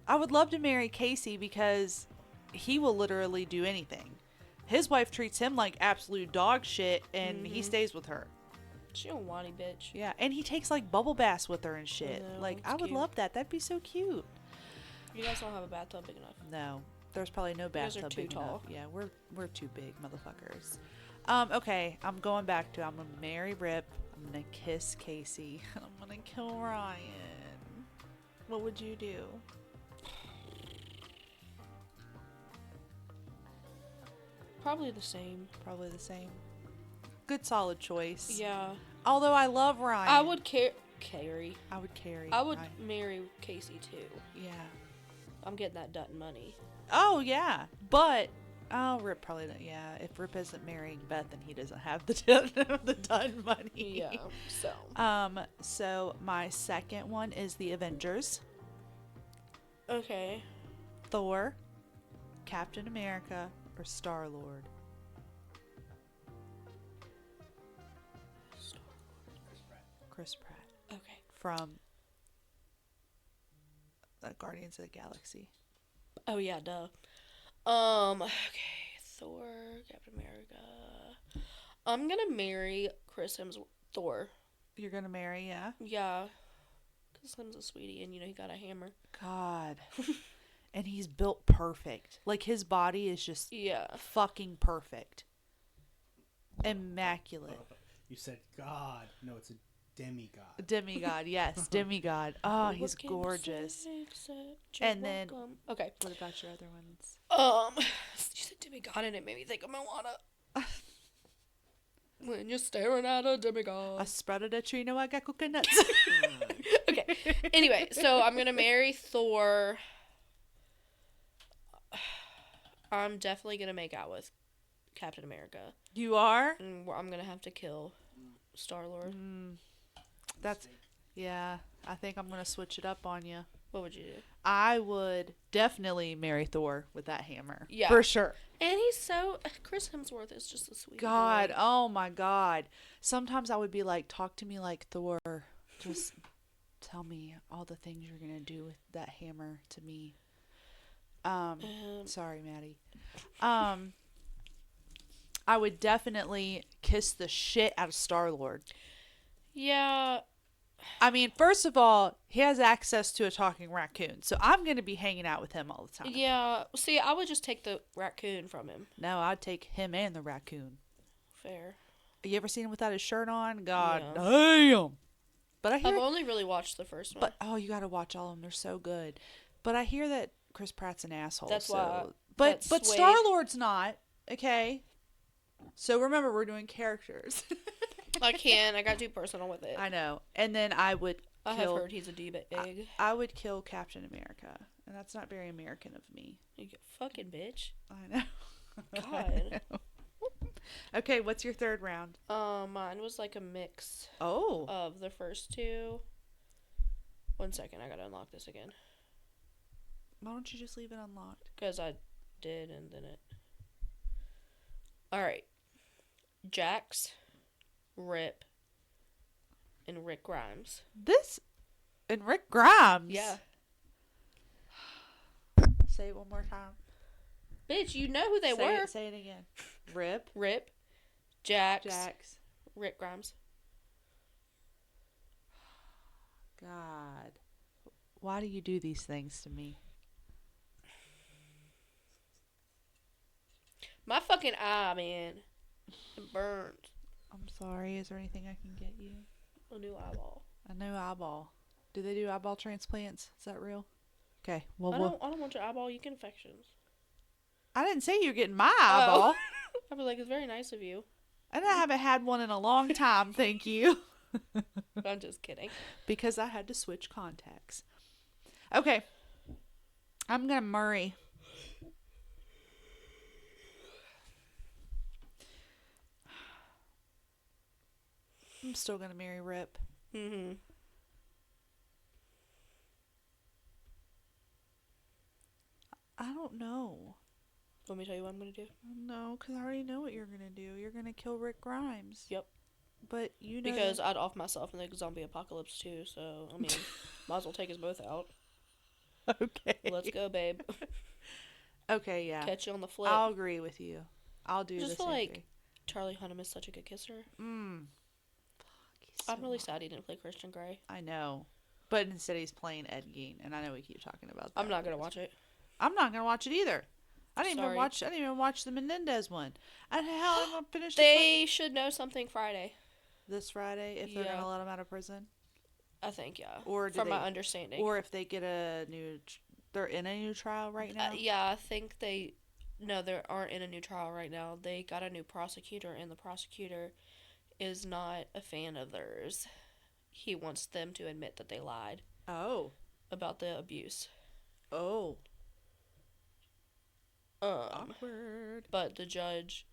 I would love to marry Casey because he will literally do anything. His wife treats him like absolute dog shit, and he stays with her. She a whiny bitch. Yeah, and he takes like bubble baths with her and shit. I know, Like, it's I would cute. love that. That'd be so cute. You guys don't have a bathtub big enough. No, there's probably no guys are bathtub too big tall. enough. Yeah, we're too big, motherfuckers. Okay, I'm going back to I'm gonna marry Rip. I'm gonna kiss Casey. I'm gonna kill Ryan. What would you do? Probably the same. Probably the same. Good, solid choice. Yeah. Although I love Ryan. I would carry. I would carry. I would Ryan. marry Casey too. Yeah. I'm getting that Dutton money. Oh yeah, but Rip probably don't. Yeah, if Rip isn't marrying Beth, then he doesn't have the done money. Yeah. So. So my second one is the Avengers. Okay. Thor, Captain America, or Star-Lord. Chris Pratt Okay. from Guardians of the Galaxy. Oh yeah, duh. Okay. Thor, Captain America. I'm gonna marry Chris Hemsworth. Thor. You're gonna marry, yeah? Yeah. Cause Hem's a sweetie, and he got a hammer. God. And he's built perfect. Like, his body is just Yeah. fucking perfect. Immaculate. You said God. No, it's a demigod. Demigod, yes. Demigod. Oh, he's What can you gorgeous. say except And you're then- welcome? Okay. What about your other ones? You said demigod, and it made me think of Moana. When you're staring at a demigod. I sprouted a tree, no, I got coconuts. Okay. Anyway, so I'm gonna marry Thor. I'm definitely gonna make out with Captain America. You are? And I'm gonna have to kill Star-Lord. That's, yeah. I think I'm going to switch it up on you. What would you do? I would definitely marry Thor with that hammer. Yeah. For sure. And he's so... Chris Hemsworth is just a sweet God, boy. oh my God. Sometimes I would be like, talk to me like Thor. Just tell me all the things you're going to do with that hammer to me. Sorry, Maddie. I would definitely kiss the shit out of Star-Lord. Yeah. I mean, first of all, he has access to a talking raccoon, so I'm going to be hanging out with him all the time. Yeah. See, I would just take the raccoon from him. No, I'd take him and the raccoon. Fair. You ever seen him without his shirt on? God Yeah. damn. But I hear, I've only really watched the first one. but oh, you got to watch all of them. They're so good. But I hear that Chris Pratt's an asshole. That's so. why But that's way- Star-Lord's not. Okay. So remember, we're doing characters. I can't. I got too personal with it. I know. And then I would I have kill. heard he's a D-bag. I would kill Captain America, and that's not very American of me. You fucking bitch. I know. God. Okay, what's your third round? Mine was like a mix Oh. of the first two. 1 second, I gotta unlock this again. Why don't you just leave it unlocked? Because I did, and then it... Alright. Jax, Rip, and Rick Grimes. This and Rick Grimes. Yeah. Say it one more time. Bitch, you know who they were. Say it again. Rip. Rip, Jax, Jax. Rick Grimes. God. Why do you do these things to me? My fucking eye, man. It burns. I'm sorry. Is there anything I can get you? A new eyeball. A new eyeball. Do they do eyeball transplants? Is that real? Okay. Well, I don't want your eyeball. You get infections. I didn't say you're getting my eyeball. I was like, it's very nice of you. And I haven't had one in a long time, thank you. I'm just kidding. Because I had to switch contacts. Okay. I'm going to Murray. I'm still going to marry Rip. Mm-hmm. I don't know. Want me to tell you what I'm going to do? No, because I already know what you're going to do. You're going to kill Rick Grimes. Yep. But you know... Because I'd off myself in the zombie apocalypse too, so, I mean, might as well take us both out. Okay. Let's go, babe. Okay, yeah. catch you on the flip. I'll agree with you. I'll do I the just same feel like thing. Charlie Hunnam is such a good kisser. So I'm really sad he didn't play Christian Grey. I know. But instead he's playing Ed Gein, and I know we keep talking about that. I'm not gonna watch it. I'm not gonna watch it either. I didn't Sorry. even watch the Menendez one. And hell, I'm gonna finish They should know something Friday. this Friday if they're Yeah. gonna let him out of prison, I think, yeah. or do from they, my understanding. or if they get a new, they're in a new trial right now. Yeah, I think they aren't in a new trial right now. They got a new prosecutor, and the prosecutor is not a fan of theirs. He wants them to admit that they lied Oh. about the abuse. Oh. Awkward. But the judge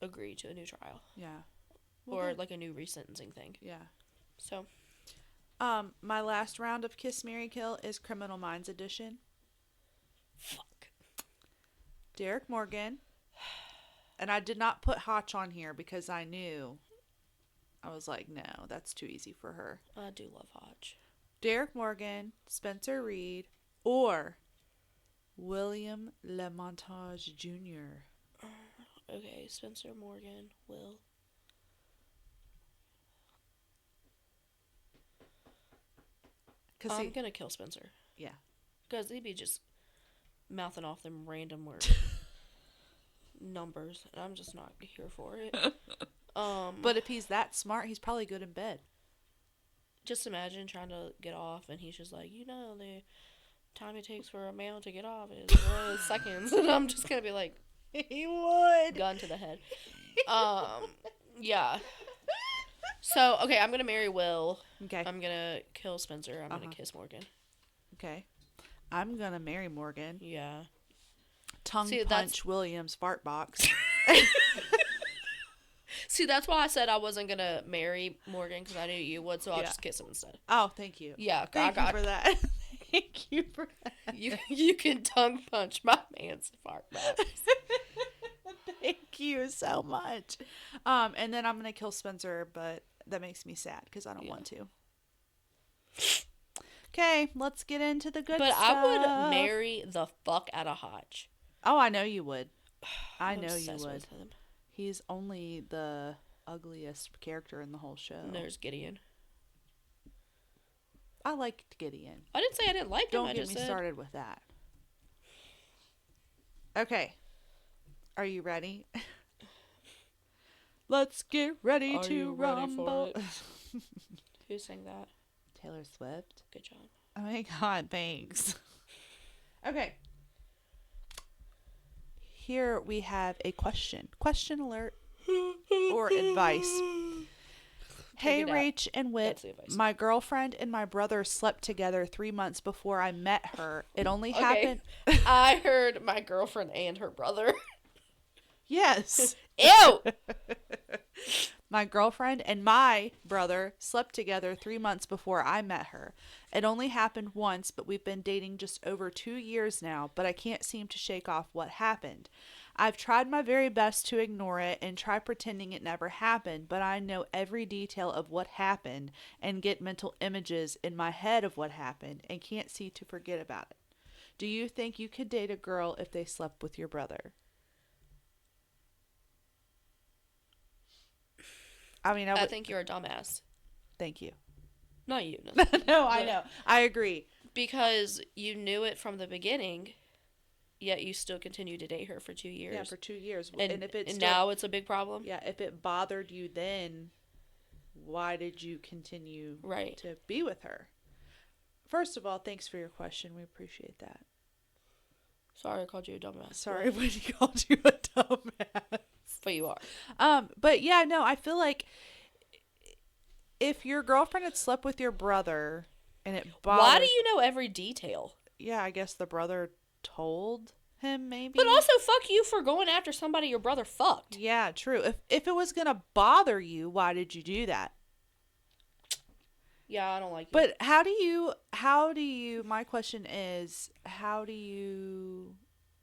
agreed to a new trial. Yeah. Or like a new resentencing thing. Yeah. So. My last round of Kiss, Marry, Kill is Criminal Minds edition. Fuck. Derek Morgan. And I did not put Hotch on here because I knew. I was like, no, that's too easy for her. I do love Hodge. Derek Morgan, Spencer Reed, or William LaMontage Jr. Okay, Spencer Morgan, Will. I'm gonna kill Spencer. Yeah. Because he'd be just mouthing off them random words. Numbers. And I'm just not here for it. But if he's that smart, he's probably good in bed. Just imagine trying to get off, and he's just like, the time it takes for a male to get off is 1 seconds. And I'm just gonna be like, he would. Gun to the head. Yeah. So, okay, I'm gonna marry Will. Okay. I'm gonna kill Spencer. I'm gonna kiss Morgan. Okay. I'm gonna marry Morgan. Yeah. Punch William's fart box. See, that's why I said I wasn't gonna marry Morgan, because I knew you would, so I'll just kiss him instead. Oh, thank you. Yeah, Thank you for that. Thank you for that. You can tongue punch my man's fart box. Thank you so much. And then I'm gonna kill Spencer, but that makes me sad because I don't want to. Okay, let's get into the good stuff. But I would marry the fuck out of Hodge. Oh, I know you would. I I'm know you obsessed would. with him. He's only the ugliest character in the whole show. And there's Gideon. I liked Gideon. I didn't say I didn't like him. Don't get me started with that. Okay. Are you ready? Let's get ready to rumble. Who sang that? Taylor Swift. Good job. Oh my god, thanks. Okay. Here we have a question. Question alert. Or advice. Hey, Rach and Whit. My girlfriend and my brother slept together 3 months before I met her. It only happened. I heard my girlfriend and her brother. Yes. Ew. My girlfriend and my brother slept together 3 months before I met her. It only happened once, but we've been dating just over 2 years now, but I can't seem to shake off what happened. I've tried my very best to ignore it and try pretending it never happened, but I know every detail of what happened and get mental images in my head of what happened and can't seem to forget about it. Do you think you could date a girl if they slept with your brother? I mean, I think you're a dumbass. Thank you. Not you. No, I know. I agree. Because you knew it from the beginning, yet you still continue to date her for 2 years. Yeah, for 2 years. And if it's now it's a big problem? Yeah, if it bothered you then, why did you continue to be with her? First of all, thanks for your question. We appreciate that. Sorry I called you a dumbass. Sorry when he called you a dumbass. But you are. But yeah, no, I feel like if your girlfriend had slept with your brother and it bothered... Why do you know every detail? Yeah, I guess the brother told him maybe. But also, fuck you for going after somebody your brother fucked. Yeah, true. If it was going to bother you, why did you do that? Yeah, I don't like you. But how do you, my question is, how do you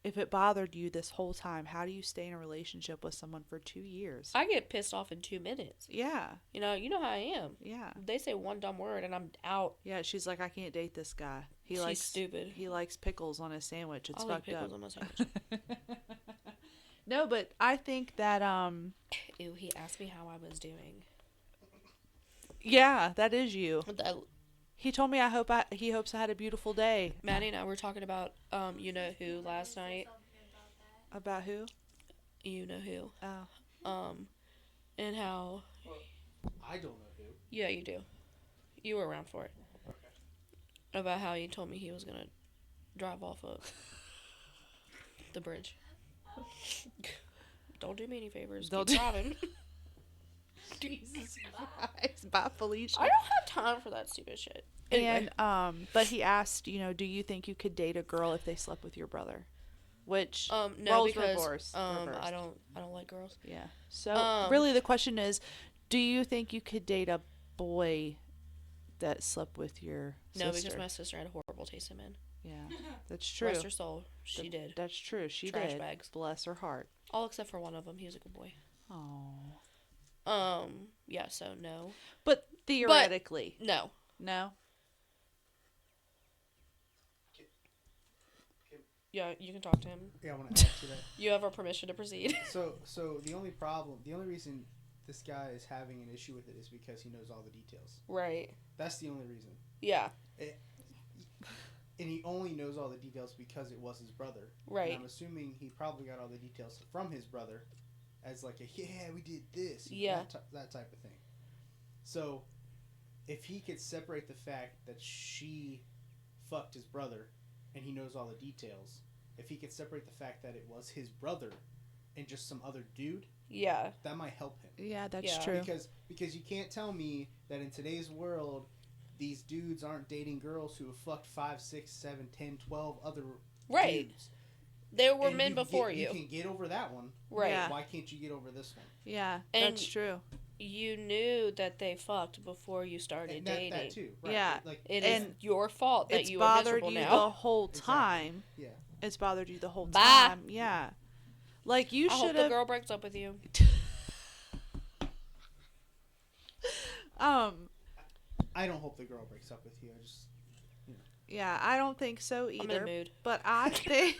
if it bothered you this whole time, how do you stay in a relationship with someone for 2 years? I get pissed off in 2 minutes. Yeah. You know how I am. Yeah. They say one dumb word and I'm out. Yeah, she's like, I can't date this guy. She's stupid. He likes pickles on his sandwich. It's I'll eat fucked pickles up. on my sandwich. No, but I think that Ew, he asked me how I was doing. yeah, that is you. That, He told me he hopes I had a beautiful day. Maddie and I were talking about you know who last night. About who? You know who. Oh. And how. I don't know who. Yeah, you do. You were around for it. Okay. About how he told me he was gonna drive off of the bridge. Don't do me any favors. Keep driving. Jesus Christ. Bye, Felicia. I don't have time for that stupid shit. Anyway. And but he asked, do you think you could date a girl if they slept with your brother? Which no, roles because reversed. I don't like girls. Yeah. So really, the question is, do you think you could date a boy that slept with your sister? No, because my sister had a horrible taste in men. Yeah, that's true. Rest her soul. She did. That's true. She Trash did. bags. Bless her heart. All except for one of them. He was a good boy. Oh. Yeah. So no. But theoretically, No. no. Yeah, you can talk to him. Yeah, I want to add to that. You have our permission to proceed. So the only reason this guy is having an issue with it is because he knows all the details. Right. That's the only reason. Yeah. And he only knows all the details because it was his brother. Right. And I'm assuming he probably got all the details from his brother as like we did this. Yeah. That type of thing. So if he could separate the fact that she fucked his brother and he knows all the details, if he could separate the fact that it was his brother and just some other dude, Yeah. that might help him. Yeah, that's Yeah. true. Because you can't tell me that in today's world, these dudes aren't dating girls who have fucked 5, 6, 7, 10, 12 other Right. dudes. There were And men you can before get, you. You can get over that one. Right. Yeah. Why can't you get over this one? Yeah, And that's true. You knew that they fucked before you started And dating. that too. Right. Yeah. Like, It And is your fault that It's you are bothered miserable you now. the whole Exactly. time. yeah. It's bothered you the whole Bye. time. Yeah. Like you I hope should the have. girl breaks up with you. I don't hope the girl breaks up with you. I just. Yeah, I don't think so I'm in either. the mood. But I think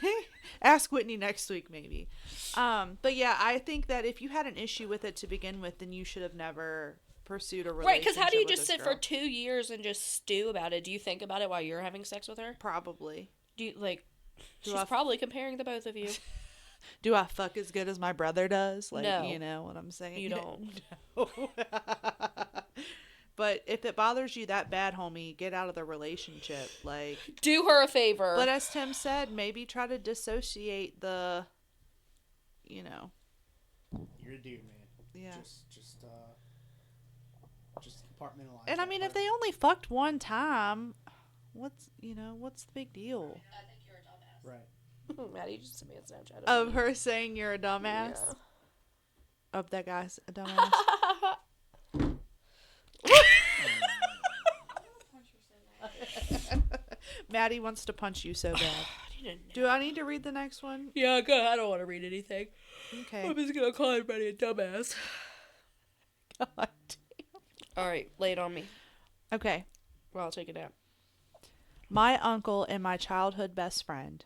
ask Whitney next week maybe. But yeah, I think that if you had an issue with it to begin with, then you should have never pursued a relationship. Right, because how do you with just this sit girl. for 2 years and just stew about it? Do you think about it while you're having sex with her? Probably. Do you, like, Do she's I- probably comparing the both of you. Do I fuck as good as my brother does? Like, No. you know what I'm saying? You don't. But if it bothers you that bad, homie, get out of the relationship. Like, Do her a favor. but as Tim said, maybe try to dissociate the, You're a dude, man. yeah. Just compartmentalize. And I that mean, if part. they only fucked one time, what's the big deal? Right. Maddie just sent me a Snapchat. Of her saying you're a dumbass? Yeah. Of that guy's a dumbass? Maddie wants to punch you so bad. Do I need to read the next one? Yeah, go ahead. I don't want to read anything. Okay. I'm just gonna call everybody a dumbass. God. Alright, lay it on me. Okay. Well, I'll take a nap. My uncle and my childhood best friend.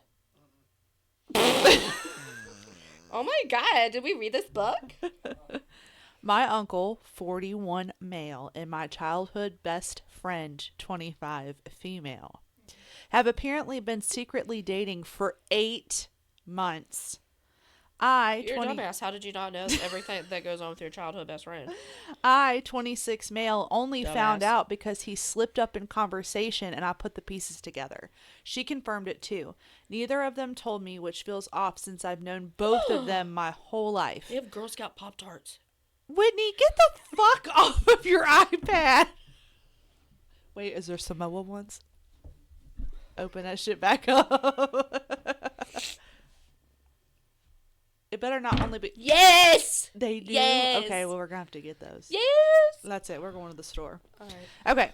Oh my god, did we read this book? My uncle, 41 male, and my childhood best friend, 25 female, have apparently been secretly dating for 8 months. You're a dumbass. How did you not know everything that goes on with your childhood best friend? I, 26 male, only found Dumbass. out because he slipped up in conversation and I put the pieces together. She confirmed it too. Neither of them told me, which feels off since I've known both of them my whole life. They have Girl Scout Pop-Tarts. Whitney, get the fuck off of your iPad. Wait, is there Samoa ones? Open that shit back up. It better not only be... Yes! They do? Yes! Okay, well, we're going to have to get those. Yes! That's it. We're going to the store. Alright. Okay.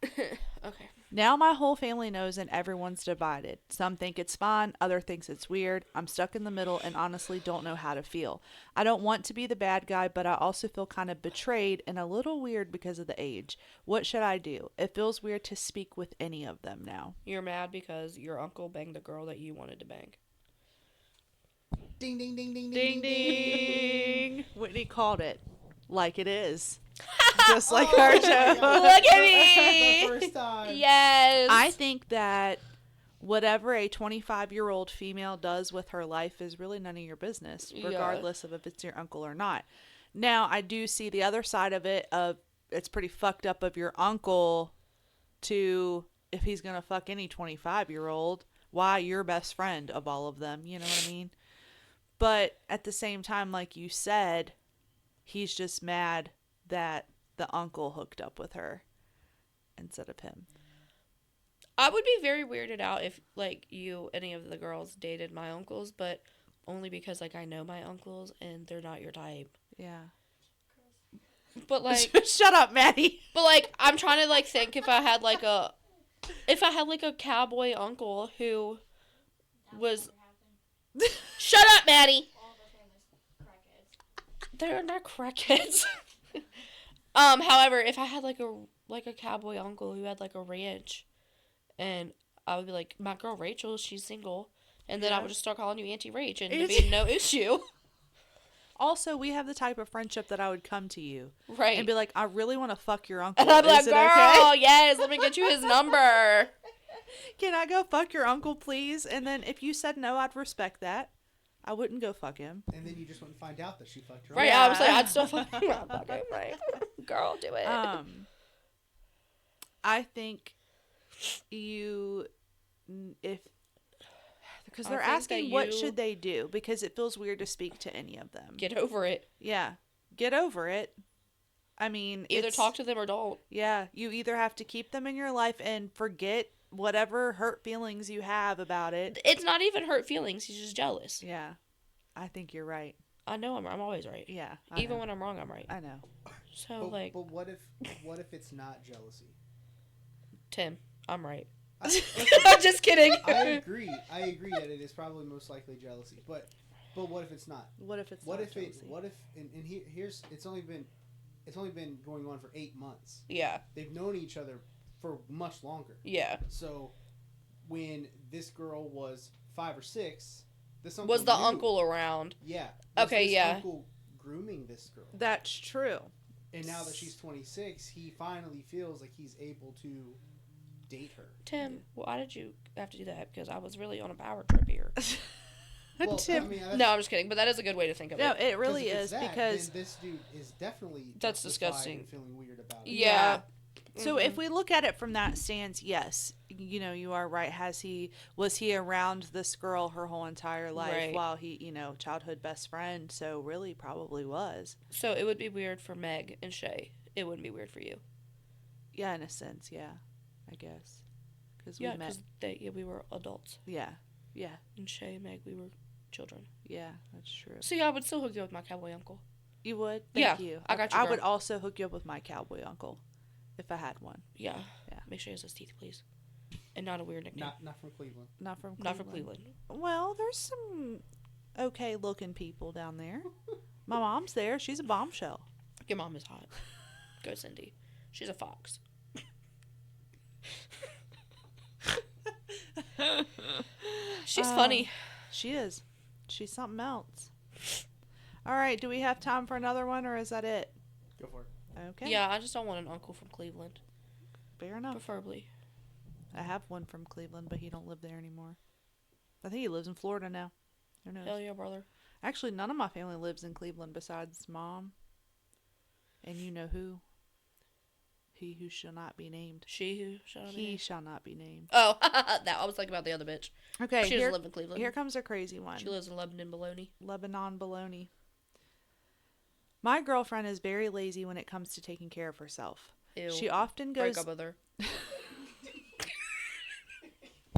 Okay. Now my whole family knows and everyone's divided. Some think it's fine, other thinks it's weird. I'm stuck in the middle and honestly don't know how to feel. I don't want to be the bad guy, but I also feel kind of betrayed and a little weird because of the age. What should I do? It feels weird to speak with any of them now. You're mad because your uncle banged the girl that you wanted to bang. Ding, ding, ding, ding, Ding, ding, ding. ding. Whitney called it like it is. Just like our show. Look at me. The first time. Yes. I think that whatever a 25-year-old female does with her life is really none of your business, regardless of if it's your uncle or not. Now, I do see the other side of it of it's pretty fucked up of your uncle to, if he's going to fuck any 25-year-old, why your best friend of all of them, you know what I mean? But at the same time, like you said, he's just mad that the uncle hooked up with her instead of him. I would be very weirded out if, like, any of the girls dated my uncles, but only because, like, I know my uncles and they're not your type. Yeah. But, like... Shut up, Maddie. But, like, I'm trying to, like, think if I had, like, a cowboy uncle who was... Shut up, Maddie! All of our family's crackheads. They're not crackheads. However, if I had, like, a cowboy uncle who had, like, a ranch, and I would be like, my girl Rachael, she's single, and then I would just start calling you Auntie Rach, and there'd be no issue. Also, we have the type of friendship that I would come to you. Right. And be like, I really want to fuck your uncle. And I'd be like, Is it girl, okay? yes, let me get you his number. Can I go fuck your uncle, please? And then if you said no, I'd respect that. I wouldn't go fuck him. And then you just wouldn't find out that she fucked your Right, uncle. I was like, I'd still fuck him. Right. Girl, do it. I think because they're asking what should they do, because it feels weird to speak to any of them. Get over it. Yeah. Get over it. I mean, Either talk to them or don't. Yeah. You either have to keep them in your life and forget whatever hurt feelings you have about it. It's not even hurt feelings. He's just jealous. Yeah. I think you're right. I know I'm always right. Yeah. Even when I'm wrong, I'm right. I know. So, but what if it's not jealousy? Tim, I'm right. Listen, Just kidding. I agree that it is probably most likely jealousy. But what if it's not? What if it's what not if jealousy? what if here's it's only been going on for 8 months. Yeah. They've known each other for much longer. Yeah. So when this girl was 5 or 6, this uncle was the knew. uncle around? Yeah. Okay, this yeah. Uncle grooming this girl. That's true. And now that she's 26, he finally feels like he's able to date her. Tim, why did you have to do that? Because I was really on a power trip here. Well, Tim. I mean, No, I'm just kidding. But that is a good way to think of No, it. it really if it's is, that, because then this dude is definitely That's justified disgusting. and feeling weird about it. Yeah. So if we look at it from that stance, yes, you are right. Was he around this girl her whole entire life Right. while he, childhood best friend? So really probably was. So it would be weird for Meg and Shay. It wouldn't be weird for you. Yeah, in a sense, yeah, I guess. Because Yeah, we met. because we were adults. Yeah. And Shay and Meg, we were children. Yeah, that's true. So yeah, I would still hook you up with my cowboy uncle. You would? Yeah, Thank you. I got you, I girl. would also hook you up with my cowboy uncle if I had one. Yeah. Yeah. Make sure he has his teeth, please. And not a weird nickname. Not from Cleveland. Not from Cleveland. Not from Cleveland. Well, there's some okay looking people down there. My mom's there. She's a bombshell. Your mom is hot. Go, Cindy. She's a fox. She's funny. She is. She's something else. All right. Do we have time for another one, or is that it? Go for it. Okay. Yeah, I just don't want an uncle from Cleveland. Fair enough. Preferably. I have one from Cleveland, but he don't live there anymore. I think he lives in Florida now. Who knows? Hell yeah, brother. Actually, none of my family lives in Cleveland besides Mom. And you know who? He who shall not be named. She who shall not be He named. shall not be named. Oh, that I was thinking about the other bitch. Okay, She doesn't live in Cleveland. Here comes a crazy one. She lives in Lebanon, Bologna. Lebanon baloney. My girlfriend is very lazy when it comes to taking care of herself. Ew. She often Break goes... up with her.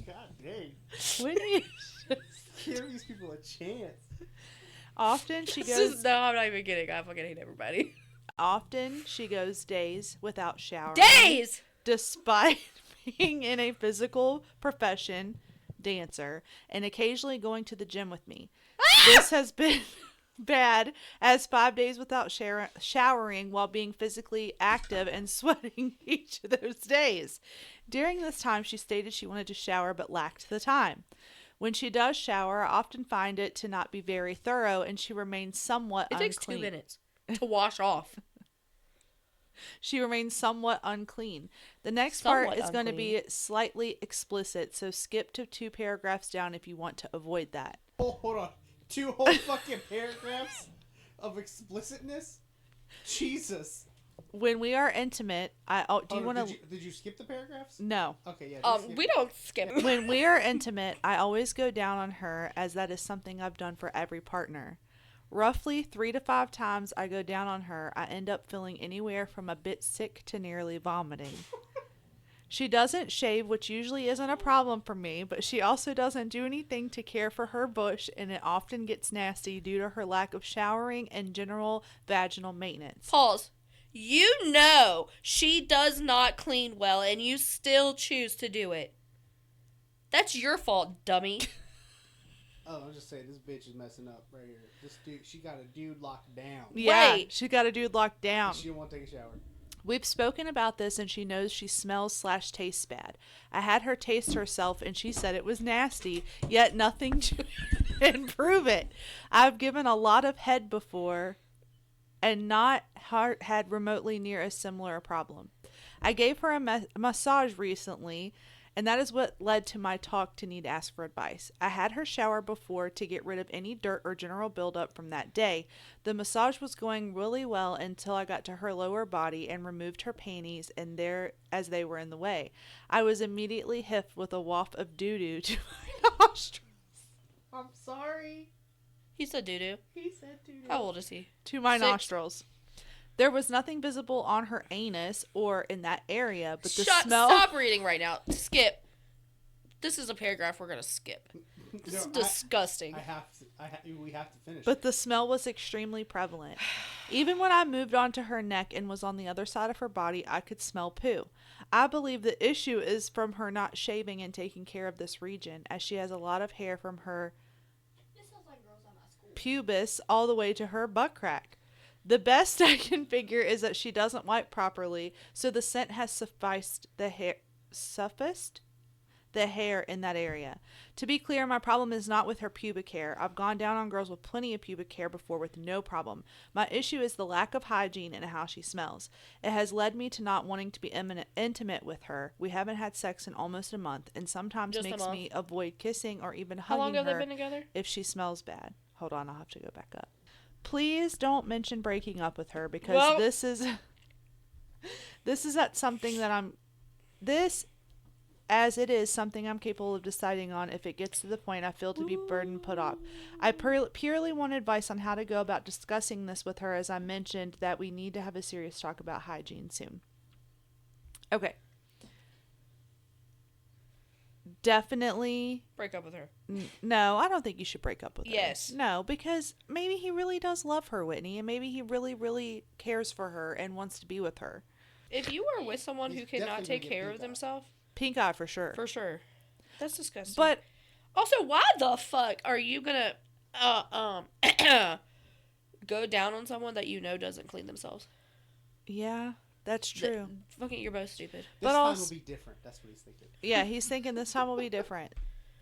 God dang. Whitney. Give these people a chance. Often she goes... No, I'm not even kidding. I fucking hate everybody. Often she goes days without showering. Days! despite being in a physical profession, dancer, and occasionally going to the gym with me. This has been bad, as 5 days without showering while being physically active and sweating each of those days. During this time, she stated she wanted to shower but lacked the time. When she does shower, I often find it to not be very thorough, and she remains somewhat unclean. It takes 2 minutes to wash off. She remains somewhat unclean. The next part is going to be slightly explicit, so skip to 2 paragraphs down if you want to avoid that. Oh, hold on. 2 whole fucking paragraphs of explicitness? Jesus. When we are intimate, do you want to... Did you skip the paragraphs? No. Okay, yeah. We don't skip. When we are intimate, I always go down on her, as that is something I've done for every partner. Roughly 3 to 5 times I go down on her, I end up feeling anywhere from a bit sick to nearly vomiting. She doesn't shave, which usually isn't a problem for me, but she also doesn't do anything to care for her bush, and it often gets nasty due to her lack of showering and general vaginal maintenance. Pause. You know she does not clean well, and you still choose to do it. That's your fault, dummy. Oh, I'm just saying, this bitch is messing up right here. This dude, she got a dude locked down. Yeah, right. She got a dude locked down. She don't want to take a shower. We've spoken about this, and she knows she smells/tastes bad. I had her taste herself, and she said it was nasty, yet nothing to improve it. I've given a lot of head before, and not had remotely near a similar problem. I gave her a massage recently, and that is what led to my talk to need to ask for advice. I had her shower before to get rid of any dirt or general buildup from that day. The massage was going really well until I got to her lower body and removed her panties and there as they were in the way. I was immediately hit with a waft of doo-doo to my nostrils. I'm sorry. He said doo-doo. He said doo-doo. How old is he? To my 6? nostrils. There was nothing visible on her anus or in that area, but the smell... Stop reading right now. Skip. This is a paragraph we're going to skip. This is disgusting. We have to finish. But the smell was extremely prevalent. Even when I moved onto her neck and was on the other side of her body, I could smell poo. I believe the issue is from her not shaving and taking care of this region, as she has a lot of hair from her pubis all the way to her butt crack. The best I can figure is that she doesn't wipe properly, so the scent has sufficed the hair in that area. To be clear, my problem is not with her pubic hair. I've gone down on girls with plenty of pubic hair before with no problem. My issue is the lack of hygiene and how she smells. It has led me to not wanting to be intimate with her. We haven't had sex in almost a month, and sometimes makes me avoid kissing or even hugging her. How long have they been together? If she smells bad. Hold on, I'll have to go back up. Please don't mention breaking up with her, because this is something I'm capable of deciding on if it gets to the point I feel to be burdened put off. I purely want advice on how to go about discussing this with her, as I mentioned that we need to have a serious talk about hygiene soon. Okay. Definitely break up with her. No, I don't think you should break up with her. Yes. No, because maybe he really does love her, Whitney, and maybe he really, really cares for her and wants to be with her. If you are with someone who cannot take care of themselves, pink eye for sure. For sure. That's disgusting. But also, why the fuck are you gonna go down on someone that you know doesn't clean themselves? Yeah. That's true. Fucking, you're both stupid. This time will be different. That's what he's thinking. Yeah, he's thinking this time will be different.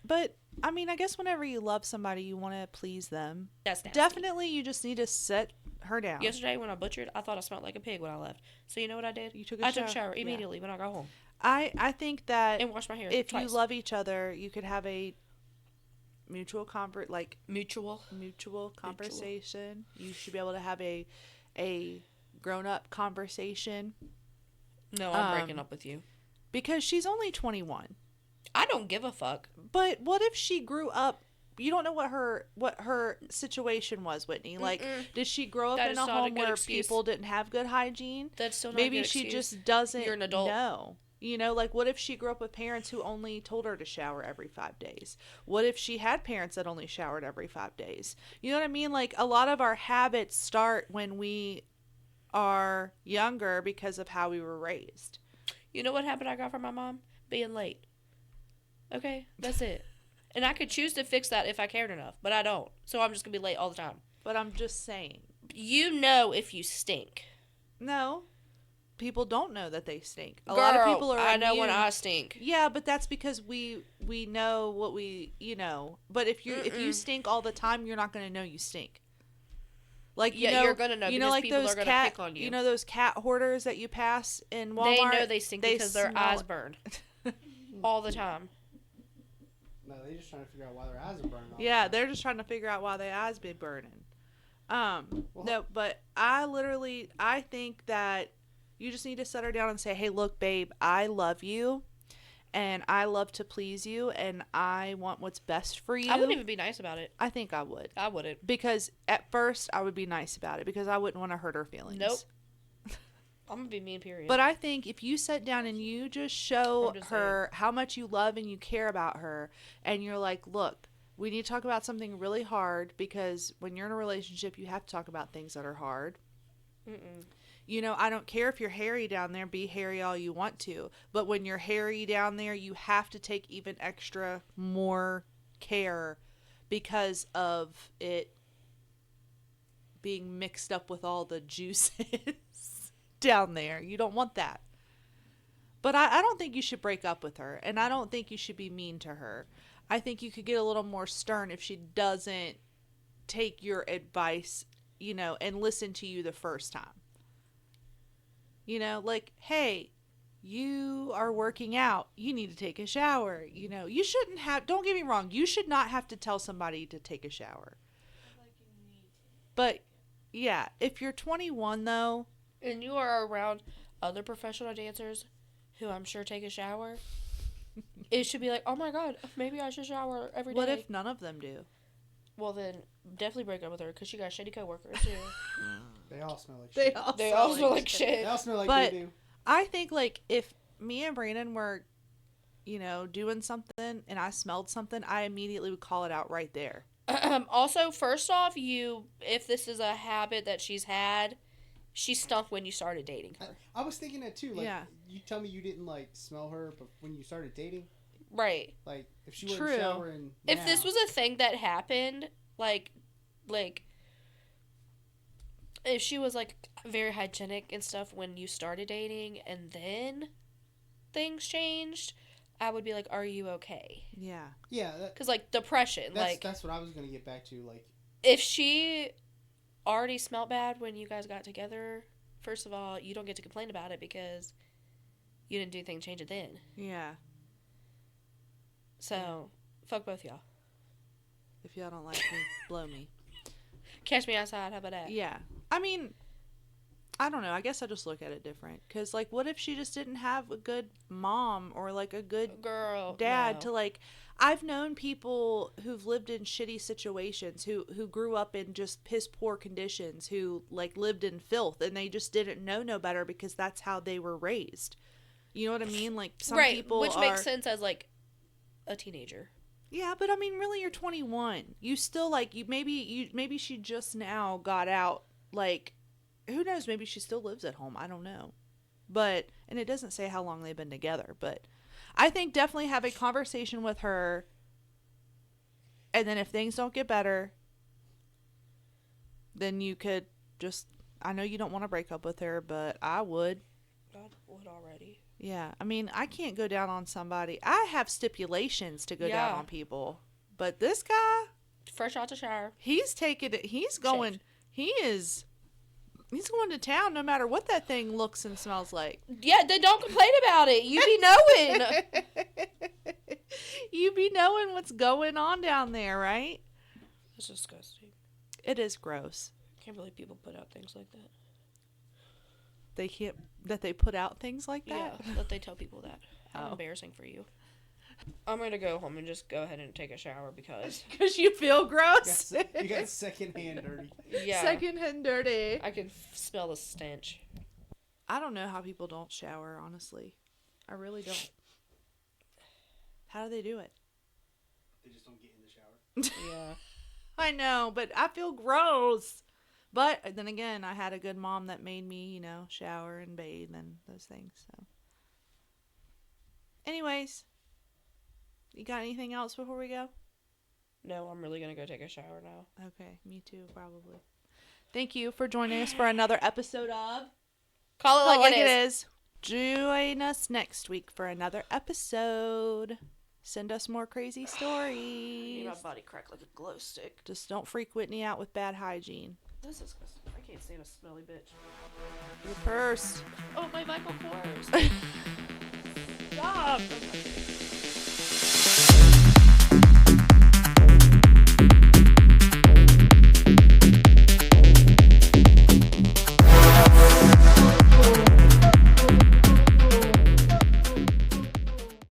But, I mean, I guess whenever you love somebody, you want to please them. That's nasty. Definitely, you just need to sit her down. Yesterday, when I butchered, I thought I smelled like a pig when I left. So, you know what I did? You took a shower. I took a shower immediately when I got home. I think that... And washed my hair if twice. you love each other, you could have a mutual conversation. You should be able to have a grown-up conversation. No, I'm breaking up with you. Because she's only 21. I don't give a fuck. But what if she grew up... You don't know what her situation was, Whitney. Like, did she grow up in a home where people didn't have good hygiene? That's still not Maybe a good she excuse. just doesn't You're an adult. know. You know, like, what if she grew up with parents who only told her to shower every 5 days? What if she had parents that only showered every 5 days? You know what I mean? Like, a lot of our habits start when we are younger because of how we were raised. You know what habit I got from my mom? Being late. Okay, that's it. And I could choose to fix that if I cared enough, but I don't. So I'm just going to be late all the time. But I'm just saying. You know if you stink. No. People don't know that they stink. A Girl, lot of people are I know immune. when I stink. Yeah, but that's because we know what we, But if you stink all the time, you're not going to know you stink. Like, you're going to know because like people those are going to pick on you. You know those cat hoarders that you pass in Walmart? They know they stink because their eyes burn. All the time. No, they're just trying to figure out why their eyes are burning. Yeah, they're just trying to figure out why their eyes be burning. No, but I think that you just need to set her down and say, hey, look, babe, I love you, and I love to please you, and I want what's best for you. I wouldn't even be nice about it. I think I would. I wouldn't. Because at first, I would be nice about it, because I wouldn't want to hurt her feelings. Nope. I'm going to be mean, period. But I think if you sit down and you just show her how much you love and you care about her, and you're like, look, we need to talk about something really hard, because when you're in a relationship, you have to talk about things that are hard. I don't care if you're hairy down there, be hairy all you want to. But when you're hairy down there, you have to take even extra more care because of it being mixed up with all the juices down there. You don't want that. But I don't think you should break up with her. And I don't think you should be mean to her. I think you could get a little more stern if she doesn't take your advice, and listen to you the first time. Like, hey, you are working out. You need to take a shower. You shouldn't have, don't get me wrong, you should not have to tell somebody to take a shower. But, yeah, if you're 21, though. And you are around other professional dancers who I'm sure take a shower, it should be like, oh my God, maybe I should shower every day. What if none of them do? Well, then definitely break up with her because she got shitty coworkers too. They all smell like shit. They all smell like shit. They all smell like but doo-doo. I think, like, if me and Brandon were, doing something and I smelled something, I immediately would call it out right there. Also, first off, if this is a habit that she's had, she stunk when you started dating her. I was thinking that too. Like, yeah. You tell me you didn't smell her, but when you started dating, right? Like, if she wasn't showering, if this was a thing that happened, like, if she was very hygienic and stuff when you started dating, and then things changed, I would be like, "Are you okay?" Yeah. Yeah. Because depression, that's what I was gonna get back to. If she already smelled bad when you guys got together, first of all, you don't get to complain about it because you didn't do anything to change it then. Yeah. So, fuck both y'all. If y'all don't like me, blow me. Catch me outside, how about that? Yeah. I mean, I don't know. I guess I just look at it different. Because, what if she just didn't have a good mom or, a good dad to, I've known people who've lived in shitty situations, who grew up in just piss poor conditions, who, lived in filth, and they just didn't know no better because that's how they were raised. You know what I mean? Some people which makes sense as, a teenager. Yeah, but I mean, really, you're 21. You still, maybe she just now got out, who knows? Maybe she still lives at home. I don't know. And it doesn't say how long they've been together, but I think definitely have a conversation with her, and then if things don't get better, then you could just, I know you don't want to break up with her, but I would. I would already. Yeah, I mean, I can't go down on somebody. I have stipulations to go down on people, but this guy, fresh out the shower, he's taking it. He's going. He's going to town no matter what that thing looks and smells like. Yeah, then don't complain about it. You be knowing. You be knowing what's going on down there, right? It's disgusting. It is gross. I can't believe people put out things like that. They can't, that they put out things like that? Yeah, that they tell people that. How embarrassing for you. I'm going to go home and just go ahead and take a shower because... Because you feel gross? You got secondhand dirty. Yeah. Secondhand dirty. I can smell the stench. I don't know how people don't shower, honestly. I really don't. How do they do it? They just don't get in the shower. Yeah. I know, but I feel gross. But then again, I had a good mom that made me, shower and bathe and those things. So Anyways, you got anything else before we go? No, I'm really going to go take a shower now. Okay, me too, probably. Thank you for joining us for another episode of Call It Like It Is. Join us next week for another episode. Send us more crazy stories. My body cracked like a glow stick. Just don't freak Whitney out with bad hygiene. This is disgusting. I can't stand a smelly bitch. Your purse. Oh, my Michael Kors. Stop.